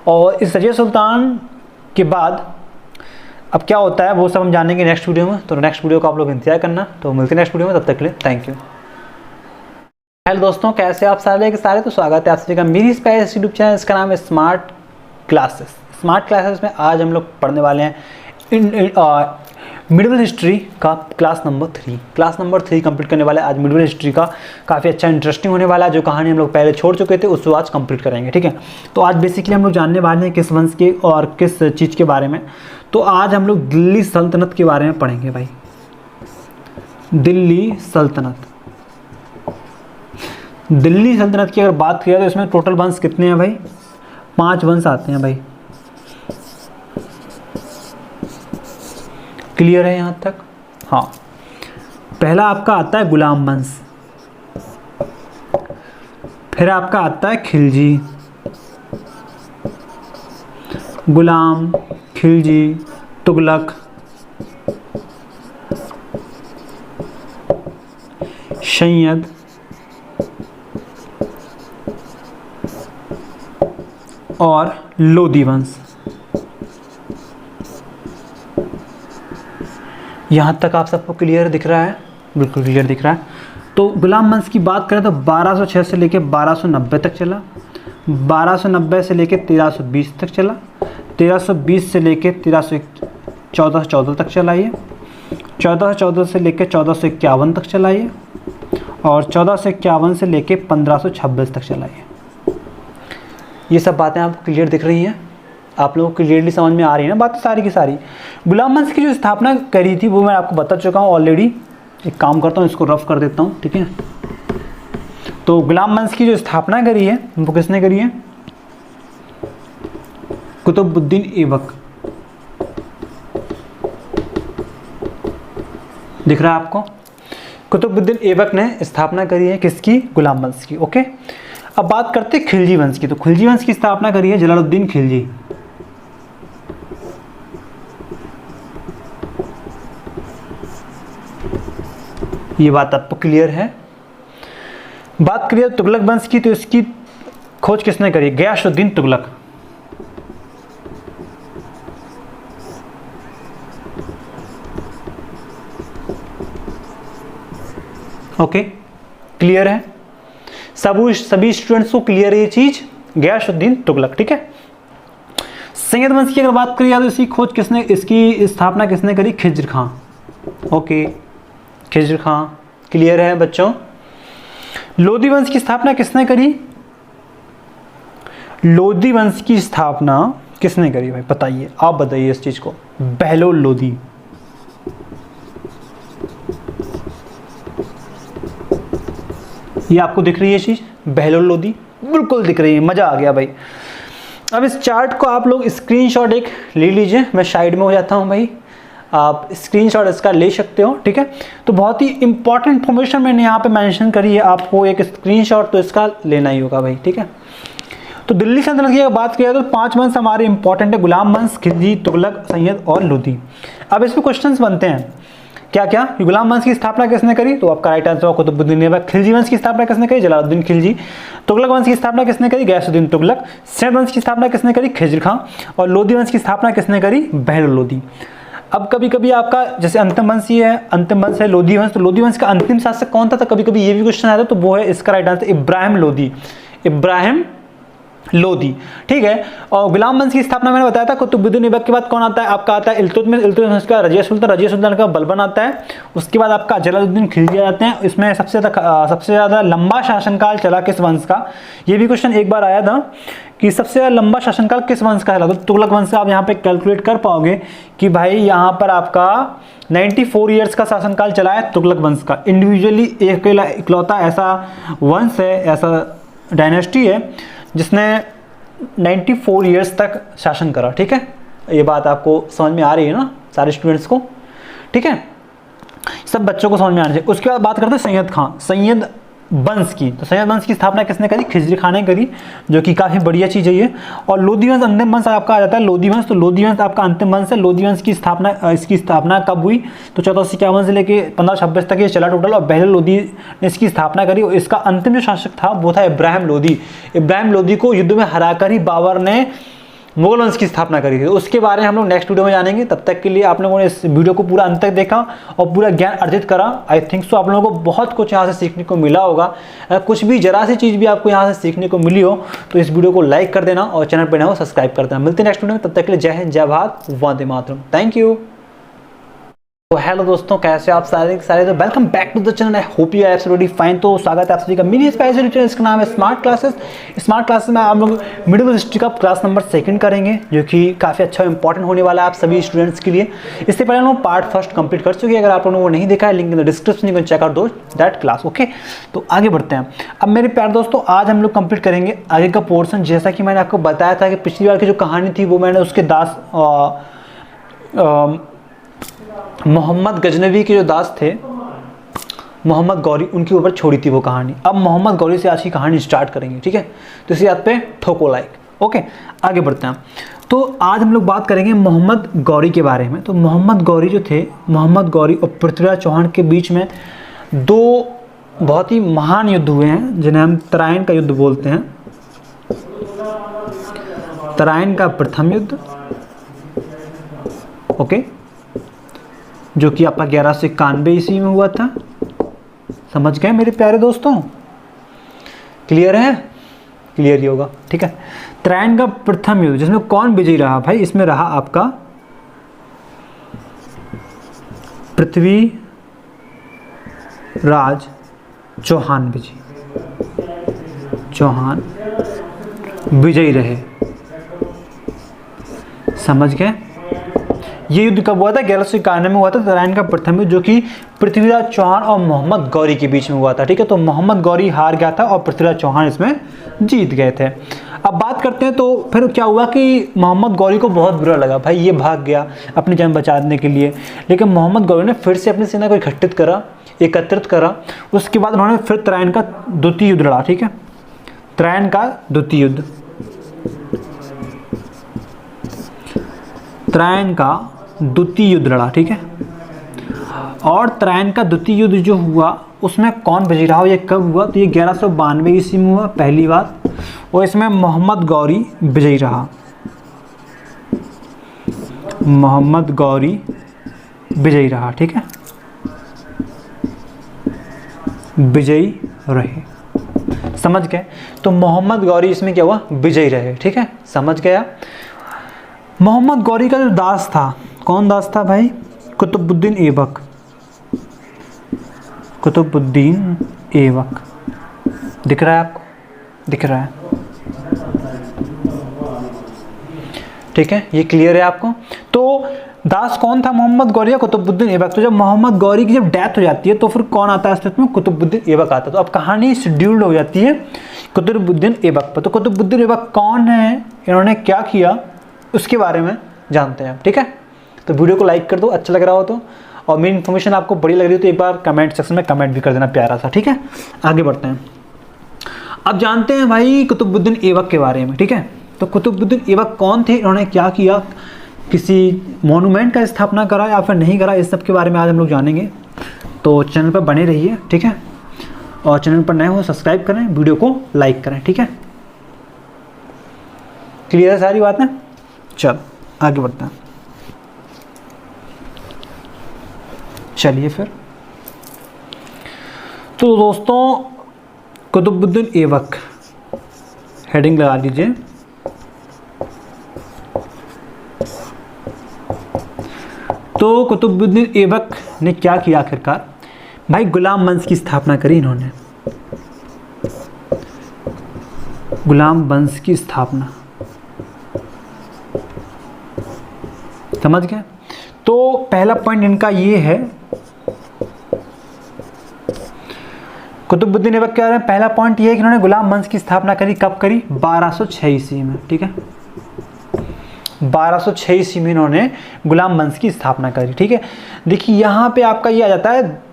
और इस रजिया सुल्तान के बाद अब क्या होता है वो सब हम जानेंगे नेक्स्ट वीडियो में। तो नेक्स्ट वीडियो को आप लोग इंतजार करना। तो मिलते हैं नेक्स्ट वीडियो में, तब तक के लिए थैंक यू। हेलो दोस्तों, कैसे आप सारे के सारे, तो स्वागत है आप सभी का मेरी स्पेस यूट्यूब चैनल, इसका नाम है स्मार्ट क्लासेस। स्मार्ट क्लासेस में आज हम लोग पढ़ने वाले हैं मिडिवल हिस्ट्री का class number 3। Class number 3 complete करने वाला है आज। मिडिवल हिस्ट्री का काफ़ी अच्छा इंटरेस्टिंग होने वाला है। जो कहानी हम लोग पहले छोड़ चुके थे उसको आज कंप्लीट करेंगे, ठीक है। तो आज बेसिकली हम लोग जानने वाले हैं किस वंश के और किस चीज़ के बारे में। तो आज हम लोग दिल्ली सल्तनत के बारे में पढ़ेंगे भाई, दिल्ली सल्तनत। दिल्ली सल्तनत की अगर बात किया तो इसमें टोटल वंश कितने हैं भाई, 5 वंश आते हैं भाई। क्लियर है यहाँ तक? हाँ, पहला आपका आता है गुलाम वंश, फिर आपका आता है खिलजी, गुलाम, खिलजी, तुगलक, सैयद, और लोदी वंश। यहाँ तक आप सबको क्लियर दिख रहा है? बिल्कुल क्लियर दिख रहा है। तो गुलाम वंश की बात करें तो 1206 से लेकर 1290 तक चला, 1290 से लेकर 1320 तक चला, 1320 से लेकर 1414 तक चला ये, 1414 से लेकर 1451 तक चला ये, और 1451 से लेकर 1526 तक चला ये सब बातें आपको क्लियर दिख रही हैं? आप लोगों को क्लियरली समझ में आ रही है ना बातें सारी की सारी? गुलाम वंश की जो स्थापना करी थी वो मैं आपको बता चुका हूँ ऑलरेडी। एक काम करता हूँ, इसको रफ कर देता हूँ, ठीक है। तो गुलाम वंश की जो स्थापना करी है वो किसने करी है? कुतुबुद्दीन ऐबक। दिख रहा है आपको? कुतुबुद्दीन ऐबक ने स्थापना करी है किसकी? गुलाम वंश की, ओके। अब बात करते हैं खिलजी वंश की। तो खिलजी वंश की स्थापना करी है जलालुद्दीन खिलजी। ये बात आपको क्लियर है। बात करिए तुगलक वंश की, तो इसकी खोज किसने करी? गयासुद्दीन तुगलक। ओके, क्लियर है सभी स्टूडेंट्स को? क्लियर है ये चीज? गयासुद्दीन तुगलक, ठीक है। सैयद वंश की अगर बात करिए तो इसकी खोज किसने, इसकी स्थापना किसने करी? खिज्र खां। ओके, खिज्र खां, क्लियर है बच्चों। लोधी वंश की स्थापना किसने करी? लोधी वंश की स्थापना किसने करी भाई, बताइए, आप बताइए इस चीज को। बहलोल लोधी। ये आपको दिख रही है चीज, बहलोल लोधी, बिल्कुल दिख रही है, मजा आ गया भाई। अब इस चार्ट को आप लोग स्क्रीनशॉट एक ले लीजिए, मैं साइड में हो जाता हूं भाई, आप स्क्रीनशॉट इसका ले सकते हो, ठीक है। तो बहुत ही इंपॉर्टेंट इंफॉर्मेशन मैंने यहाँ पे मेंशन करी है, आपको एक स्क्रीनशॉट तो इसका लेना ही होगा भाई, ठीक है। तो दिल्ली सल्तनत की अगर बात किया तो 5 वंश हमारे इंपॉर्टेंट है, गुलाम वंश, खिलजी, तुगलक, सैयद और लोधी। अब इसमें क्वेश्चंस बनते हैं क्या क्या? गुलाम वंश की स्थापना किसने करी? तो आपका राइट आंसर कुतुबुद्दीन ऐबक। खिलजी वंश की स्थापना किसने करी? जलालुद्दीन खिलजी। तुगलक वंश की स्थापना किसने करी? गयासुद्दीन तुगलक। सैयद वंश की स्थापना किसने करी? खिज्र खां। और लोधी वंश की स्थापना किसने करी? बहलोल लोधी। अब कभी कभी आपका जैसे अंतिम वंश ही है, अंतिम वंश है लोधी वंश, तो लोधी वंश का अंतिम शासक कौन था? तो कभी कभी ये भी क्वेश्चन आता है, तो वो है इसका राइट आंसर इब्राहिम लोधी। इब्राहिम लोधी, ठीक है। और गुलाम वंश की स्थापना मैंने बताया था, कुतुबुद्दीन ऐबक के बाद कौन आता है? आपका आता है इल्तुतमिश। इल्तुतमिश का रजिया सुल्तान का बलबन आता है। उसके बाद आपका जलालुद्दीन खिलजी आते हैं। इसमें सबसे ज़्यादा लंबा शासनकाल चला किस वंश का? ये भी क्वेश्चन एक बार आया था कि सबसे ज़्यादा लंबा शासनकाल किस वंश का चला? तो तुगलक वंश का आप यहाँ पे कैलकुलेट कर पाओगे कि भाई यहाँ पर आपका 94 ईयर्स का शासनकाल चला है तुगलक वंश का। इंडिविजुअली इकलौता ऐसा वंश है, ऐसा डायनेस्टी है जिसने 94 ईयर्स तक शासन करा, ठीक है। ये बात आपको समझ में आ रही है ना सारे स्टूडेंट्स को, ठीक है, सब बच्चों को समझ में आना चाहिए। उसके बाद बात करते हैं सैयद खां, सैयद वंश की। तो सैयद वंश की स्थापना किसने करी? खिज्र खां ने करी, जो कि काफ़ी बढ़िया चीज़ है ये। और लोधी वंश अंतिम वंश आपका आ जाता है, लोधी वंश। तो लोधी वंश आपका अंतिम वंश है। लोधी वंश की स्थापना, इसकी स्थापना कब हुई? तो 1451 से लेके 1526 तक ये चला टोटल। और बहलोल लोधी ने इसकी स्थापना करी, और इसका अंतिम जो शासक था वो था इब्राहिम लोधी। इब्राहिम लोधी को युद्ध में हराकर ही बाबर ने मुगल वंश की स्थापना करी थी। उसके बारे में हम लोग नेक्स्ट वीडियो में जानेंगे। तब तक के लिए आप लोगों ने इस वीडियो को पूरा अंत तक देखा और पूरा ज्ञान अर्जित करा। आई थिंक सो आप लोगों को बहुत कुछ यहाँ से सीखने को मिला होगा। कुछ भी जरा सी चीज़ भी आपको यहाँ से सीखने को मिली हो तो इस वीडियो को लाइक कर देना और चैनल पर नए हो सब्सक्राइब कर देना। मिलते हैं नेक्स्ट वीडियो में, तब तक के लिए जय हिंद, जय भारत, वंदे मातरम। Thank you. तो हेलो दोस्तों, कैसे आप सारे तो welcome back to the channel. I hope you are absolutely fine. तो स्वागत है आप सभी का मेरी स्पेशल चैनल, इसका नाम है स्मार्ट क्लासेस। स्मार्ट क्लासेस में आप लोग मिडिल हिस्ट्री का क्लास नंबर 2 करेंगे, जो कि काफ़ी अच्छा इंपॉर्टेंट होने वाला है आप सभी स्टूडेंट्स के लिए। इससे पहले हम लोग पार्ट 1 कंप्लीट कर चुके हैं। अगर आप लोगों को नहीं देखा है, link in the description, you can check out that class. Okay, तो आगे बढ़ते हैं। अब मेरे प्यारे दोस्तों, आज हम लोग कंप्लीट करेंगे आगे का पोर्सन। जैसा कि मैंने आपको बताया था कि पिछली बार की जो कहानी थी वो मैंने उसके दास मोहम्मद गजनवी के जो दास थे, मोहम्मद गौरी, उनके ऊपर छोड़ी थी वो कहानी। अब मोहम्मद गौरी से आज की कहानी स्टार्ट करेंगे, ठीक है। तो इसी बात पे ठोको लाइक। ओके, आगे बढ़ते हैं। तो आज हम लोग बात करेंगे मोहम्मद गौरी के बारे में। तो मोहम्मद गौरी जो थे, मोहम्मद गौरी और पृथ्वीराज चौहान के बीच में 2 बहुत ही महान युद्ध हुए हैं, जिन्हें हम तराइन का युद्ध बोलते हैं। तराइन का प्रथम युद्ध, ओके, जो कि आपका 1191 ईस्वी में हुआ था। समझ गए मेरे प्यारे दोस्तों? क्लियर है? क्लियर ही होगा, ठीक है। तराइन का प्रथम युद्ध, जिसमें कौन विजयी रहा भाई? इसमें रहा आपका पृथ्वीराज चौहान चौहान विजयी रहे। समझ गए? ये युद्ध कब हुआ था? 1191 में हुआ था, तराइन का प्रथम युद्ध, जो कि पृथ्वीराज चौहान और मोहम्मद गौरी के बीच में हुआ था, ठीक है। तो मोहम्मद गौरी हार गया था और पृथ्वीराज चौहान इसमें जीत गए थे। अब बात करते हैं, तो फिर क्या हुआ कि मोहम्मद गौरी को बहुत बुरा लगा, भाई ये भाग गया अपनी जान बचाने के लिए। लेकिन मोहम्मद गौरी ने फिर से अपनी सेना को एकत्रित करा। उसके बाद उन्होंने फिर तराइन का द्वितीय युद्ध लड़ा, ठीक है। तराइन का द्वितीय युद्ध, तराइन का द्वितीय युद्ध लड़ा, ठीक है। और त्रायन का द्वितीय युद्ध जो हुआ उसमें कौन विजयी रहा, ये कब हुआ, तो ये 1192 ईस्वी में हुआ पहली बात, और इसमें मोहम्मद गौरी विजयी रहा, मोहम्मद गौरी विजयी रहा, ठीक है, विजयी रहे, समझ गए। तो मोहम्मद गौरी इसमें क्या हुआ, विजयी रहे, ठीक है, समझ गया। मोहम्मद गौरी का जो दास था, कौन दास था भाई, कुतुबुद्दीन ऐबक, कुतुबुद्दीन ऐबक, दिख रहा है आपको, दिख रहा है, ठीक है, ये क्लियर है आपको। तो दास कौन था, मोहम्मद गौरी या कुतुबुद्दीन ऐबक। तो जब मोहम्मद गौरी की जब डेथ हो जाती है तो फिर कौन आता है अस्तित्व में, कुतुबुद्दीन ऐबक आता है। तो अब कहानी शेड्यूल्ड हो जाती है कुतुबुद्दीन ऐबक पर। तो कुतुबुद्दीन ऐबक कौन है, इन्होंने क्या किया, उसके बारे में जानते हैं, ठीक है। तो वीडियो को लाइक कर दो अच्छा लग रहा हो तो, और मेरी इन्फॉर्मेशन आपको बड़ी लग रही हो तो एक बार कमेंट सेक्शन में कमेंट भी कर देना प्यारा सा, ठीक है। आगे बढ़ते हैं, अब जानते हैं भाई कुतुबुद्दीन ऐबक के बारे में, ठीक है। तो कुतुबुद्दीन ऐबक कौन थे, इन्होंने क्या किया, किसी मोनूमेंट का स्थापना करा या फिर नहीं करा, इस सब के बारे में आज हम लोग जानेंगे। तो चैनल पर बने रहिए, ठीक है, और चैनल पर नए हो सब्सक्राइब करें, वीडियो को लाइक करें, ठीक है। क्लियर है सारी बातें, चल आगे बढ़ते हैं। चलिए फिर, तो दोस्तों कुतुबुद्दीन ऐबक हेडिंग लगा लीजिए। तो कुतुबुद्दीन ऐबक ने क्या किया आखिरकार भाई, गुलाम वंश की स्थापना करी इन्होंने, गुलाम वंश की स्थापना, समझ गए। तो पहला पॉइंट इनका ये है, कुतुबुद्दीन ऐबक क्या रहे हैं, पहला पॉइंट ये है कि इन्होंने गुलाम वंश की स्थापना करी, कब करी, 1206 ईस्वी में, ठीक है, 1206 ईस्वी में इन्होंने गुलाम वंश की स्थापना करी, ठीक है। देखिए यहाँ पे आपका ये आ जाता है,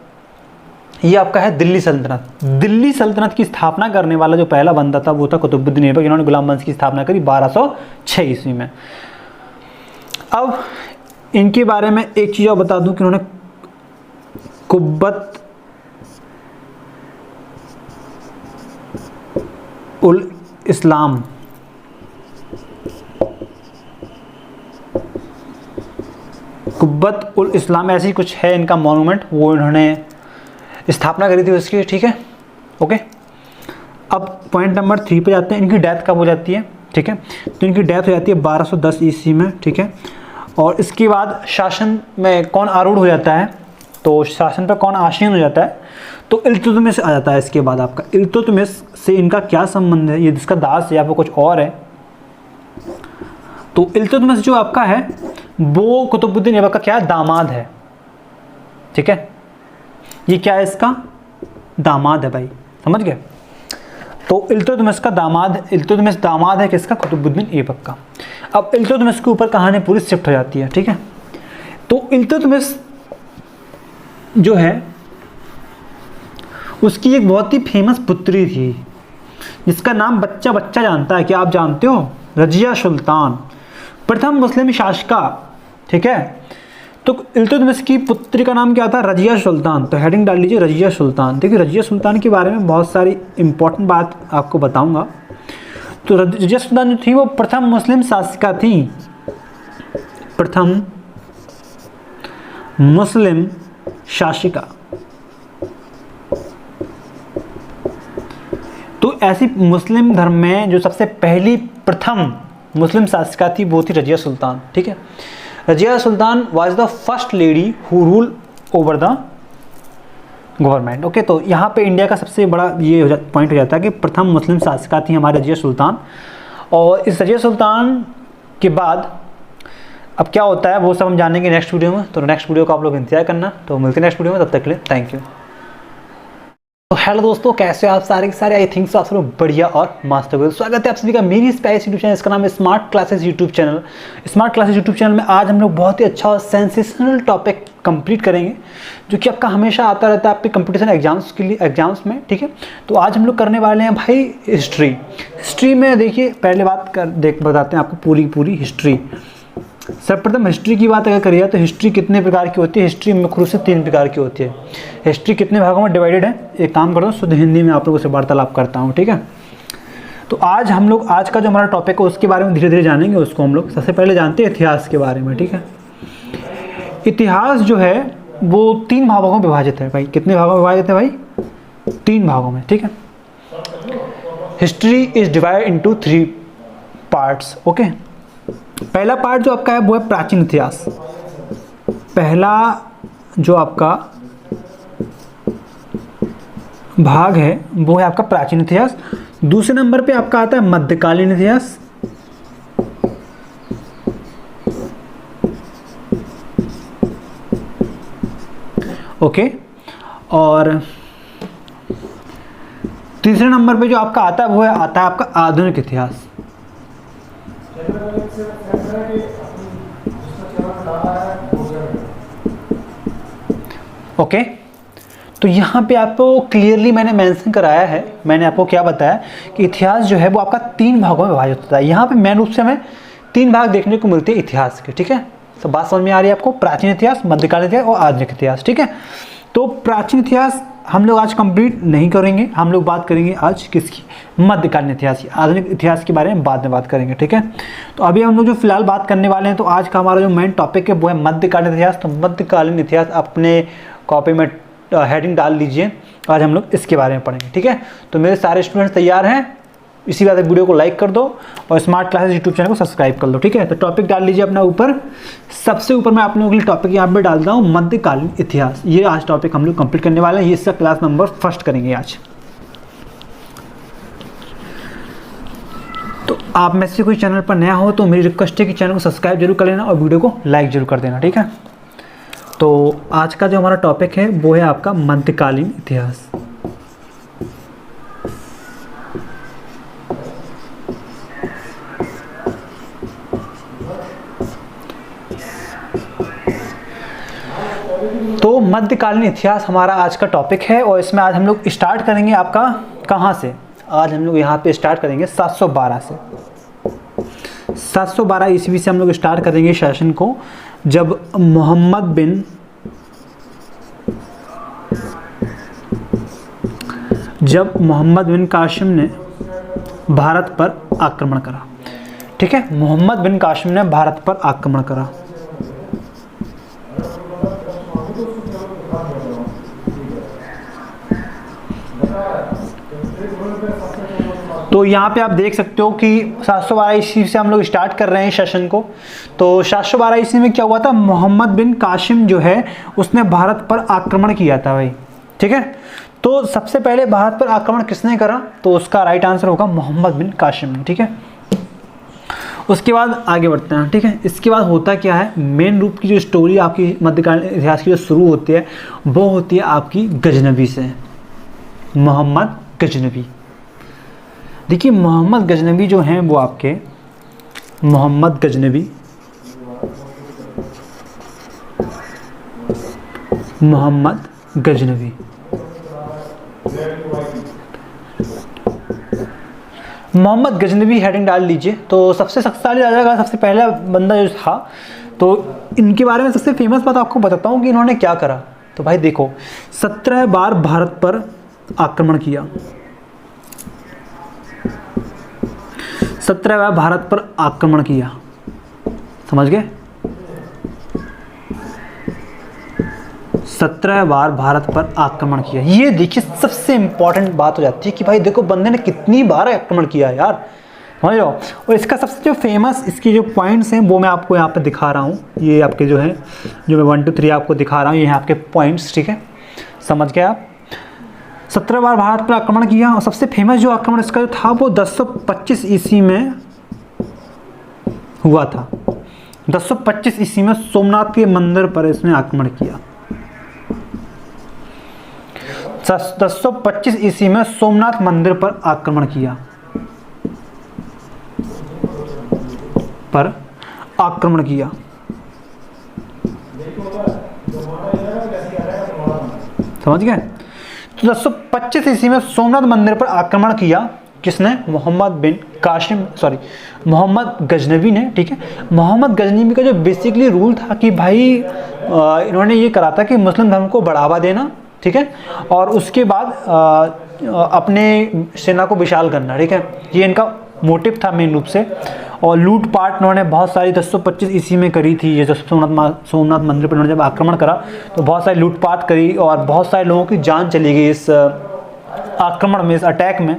ये आपका है दिल्ली सल्तनत। दिल्ली सल्तनत की स्थापना करने वाला जो पहला बंदा था वो था कुतुबुद्दीन ऐबक, इन्होंने गुलाम वंश की स्थापना करी 1206 ईस्वी में। अब इनके बारे में एक चीज़ और बता दूं कि उन्होंने कुब्बत उल इस्लाम, कुब्बत उल इस्लाम ऐसी कुछ है इनका मोनूमेंट, वो इन्होंने स्थापना करी थी उसकी, ठीक है, ओके। अब पॉइंट नंबर 3 पे जाते हैं, इनकी डेथ कब हो जाती है, ठीक है। तो इनकी डेथ हो जाती है 1210 ईस्वी में, ठीक है। और इसके बाद शासन में कौन आरूढ़ हो जाता है, तो शासन पर कौन आसीन हो जाता है, तो इल्तुतमिश आ जाता है। इसके बाद आपका इल्तुतमिश से इनका क्या संबंध है, ये जिसका दास है या फिर कुछ और है। तो इल्तुतमिश जो आपका है वो कुतुबुद्दीन ऐबक का क्या है, दामाद है, ठीक है। ये क्या है, इसका दामाद है भाई, समझ गए। तो इल्तुतमिश का दामाद, इल्तुतमिश दामाद है किसका, कुतुबुद्दीन ऐबक का। अब इल्तुतमिश के ऊपर कहानी पूरी शिफ्ट हो जाती है, ठीक है। तो इल्तुतमिश जो है उसकी एक बहुत ही फेमस पुत्री थी जिसका नाम बच्चा बच्चा जानता है, क्या आप जानते हो, रजिया सुल्तान, प्रथम मुस्लिम शासिका, ठीक है। तो इल्तुतमिश की पुत्री का नाम क्या था, रजिया सुल्तान। तो हेडिंग डाल लीजिए रजिया सुल्तान। देखिए रजिया सुल्तान के बारे में बहुत सारी इंपॉर्टेंट बात आपको बताऊंगा। तो रजिया सुल्तान जो थी वो प्रथम मुस्लिम शासिका थी, प्रथम मुस्लिम शासिका। तो ऐसी मुस्लिम धर्म में जो सबसे पहली प्रथम मुस्लिम शासिका थी वो थी रजिया सुल्तान, ठीक है। Razia Sultan was the first lady who rule over the government, okay. तो यहाँ पे इंडिया का सबसे बड़ा ये पॉइंट हो जाता है कि प्रथम मुस्लिम शासिका थी हमारी रजिया सुल्तान। और इस रजिया सुल्तान के बाद अब क्या होता है वो सब हम जानेंगे नेक्स्ट वीडियो में। तो नेक्स्ट वीडियो का आप लोग इंतजार करना। तो मिलते हैं नेक्स्ट वीडियो में, तब तक के लिए थैंक यू। तो हेलो दोस्तों, कैसे हो आप सारे के सारे, आई थिंक सो आप सब बढ़िया और मस्त हो। स्वागत है आप सभी का मेरी इस प्यारे यूट्यूब चैनल, इसका नाम है smart classes YouTube channel. Smart classes YouTube channel में आज हम लोग बहुत ही अच्छा और सेंसेशनल टॉपिक कंप्लीट करेंगे जो कि आपका हमेशा आता रहता है आपके कंपटीशन एग्जाम्स के लिए, एग्जाम्स में, ठीक है। तो आज हम लोग करने वाले हैं भाई हिस्ट्री। हिस्ट्री में देखिए पहले बात बताते हैं आपको पूरी हिस्ट्री। सर्वप्रथम हिस्ट्री की बात अगर करिए तो हिस्ट्री कितने प्रकार की होती है? हिस्ट्री मुख्य रूप से 3 प्रकार की होती है। हिस्ट्री कितने भागों में डिवाइडेड है? एक काम करता हूँ, शुद्ध हिंदी में आप लोगों से वार्तालाप करता हूँ, ठीक है। तो आज हम लोग, आज का जो हमारा टॉपिक है उसके बारे में धीरे धीरे जानेंगे। उसको हम लोग सबसे पहले जानते हैं इतिहास के बारे में, ठीक है। इतिहास जो है वो 3 भागों में विभाजित है भाई। कितने भागों में विभाजित है भाई? 3 भागों में, ठीक है। History is divide into 3 parts, okay. पहला पार्ट जो आपका है वो है प्राचीन इतिहास। पहला जो आपका भाग है वो है आपका प्राचीन इतिहास। दूसरे नंबर पे आपका आता है मध्यकालीन इतिहास। ओके, और तीसरे नंबर पे जो आपका आता है वो आता है आपका आधुनिक इतिहास। ओके, तो यहाँ पे आपको क्लियरली मैंने मेंशन कराया है, मैंने आपको क्या बताया कि इतिहास जो है वो आपका 3 भागों में विभाजित होता है। यहाँ पे मेन रूप से हमें 3 भाग देखने को मिलते हैं इतिहास के, ठीक है। तो बात समझ में आ रही है आपको? प्राचीन इतिहास, मध्यकालीन इतिहास और आधुनिक इतिहास, ठीक है। तो प्राचीन इतिहास हम लोग आज कंप्लीट नहीं करेंगे, हम लोग बात करेंगे आज किसकी? मध्यकालीन इतिहास की। आधुनिक इतिहास के बारे में बाद में बात करेंगे, ठीक है। तो अभी हम लोग जो फिलहाल बात करने वाले हैं, तो आज का हमारा जो मेन टॉपिक है वो है मध्यकालीन इतिहास। तो मध्यकालीन इतिहास अपने कॉपी में हेडिंग डाल लीजिए, आज हम लोग इसके बारे में पढ़ेंगे, ठीक है। तो मेरे सारे स्टूडेंट्स तैयार हैं? इसी बात वीडियो को लाइक कर दो और स्मार्ट क्लासेस यूट्यूब चैनल को सब्सक्राइब कर लो, ठीक है। तो टॉपिक डाल लीजिए अपना ऊपर। सबसे ऊपर मैं आप लोगों के लिए टॉपिक यहाँ पे डालता हूँ मध्यकालीन इतिहास। ये आज टॉपिक हम लोग कंप्लीट करने वाले हैं। ये इसका क्लास नंबर 1 करेंगे आज। तो आप में से कोई चैनल पर नया हो तो मेरी रिक्वेस्ट है कि चैनल को सब्सक्राइब जरूर कर लेना और वीडियो को लाइक जरूर कर देना, ठीक है। तो आज का जो हमारा टॉपिक है वो है आपका मध्यकालीन इतिहास। तो मध्यकालीन इतिहास हमारा आज का टॉपिक है और इसमें आज हम लोग स्टार्ट करेंगे आपका कहाँ से? आज हम लोग यहाँ पे स्टार्ट करेंगे 712 से। 712 ईस्वी से हम लोग स्टार्ट करेंगे शासन को, जब मोहम्मद बिन कासिम ने भारत पर आक्रमण करा, ठीक है। मोहम्मद बिन कासिम ने भारत पर आक्रमण करा। तो यहाँ पे आप देख सकते हो कि 712 ईस्वी से हम लोग स्टार्ट कर रहे हैं सेशन को। तो 712 ईस्वी में क्या हुआ था? मोहम्मद बिन कासिम जो है उसने भारत पर आक्रमण किया था भाई, ठीक है। तो सबसे पहले भारत पर आक्रमण किसने करा? तो उसका राइट आंसर होगा मोहम्मद बिन कासिम ने, ठीक है। उसके बाद आगे बढ़ते हैं, ठीक है। इसके बाद होता क्या है, मेन रूप की जो स्टोरी आपकी मध्यकालीन इतिहास की जो शुरू होती है वो होती है आपकी गजनवी से। मोहम्मद गजनवी, देखिए मोहम्मद गजनवी जो हैं वो आपके मोहम्मद गजनवी मोहम्मद गजनवी हेडिंग डाल लीजिए। तो सबसे शक्तिशाली राजा का सबसे पहला बंदा जो था, तो इनके बारे में सबसे फेमस बात आपको बताता हूँ कि इन्होंने क्या करा। तो भाई देखो, 17 बार भारत पर आक्रमण किया, 17 बार भारत पर आक्रमण किया, समझ गए? 17 बार भारत पर आक्रमण किया। ये देखिए सबसे इंपॉर्टेंट बात हो जाती है कि भाई देखो बंदे ने कितनी बार आक्रमण किया यार, समझ लो। और इसका सबसे जो फेमस इसके जो पॉइंट्स हैं वो मैं आपको यहाँ पे दिखा रहा हूँ। ये आपके जो है, जो मैं 1 2 3 आपको दिखा रहा हूँ, ये हैं आपके पॉइंट्स, ठीक है। समझ गए आप? 17 बार भारत पर आक्रमण किया और सबसे फेमस जो आक्रमण इसका जो था वो 1025 ईस्वी में हुआ था। 1025 ईस्वी में सोमनाथ के मंदिर पर इसने आक्रमण किया। 1025 ईस्वी में सोमनाथ मंदिर पर आक्रमण किया, समझ गए? तो 1025 ईस्वी में सोमनाथ मंदिर पर आक्रमण किया किसने? मोहम्मद बिन कासिम, सॉरी मोहम्मद गजनवी ने, ठीक है। मोहम्मद गजनवी का जो बेसिकली रूल था कि भाई इन्होंने ये करा था कि मुस्लिम धर्म को बढ़ावा देना, ठीक है, और उसके बाद अपने सेना को विशाल करना, ठीक है। ये इनका मोटिव था मेन रूप से। और लूटपाट इन्होंने बहुत सारी 1025 ईस्वी में करी थी। ये जब सोमनाथ मंदिर पर इन्होंने जब आक्रमण करा तो बहुत सारी लूटपाट करी और बहुत सारे लोगों की जान चली गई इस आक्रमण में, इस अटैक में।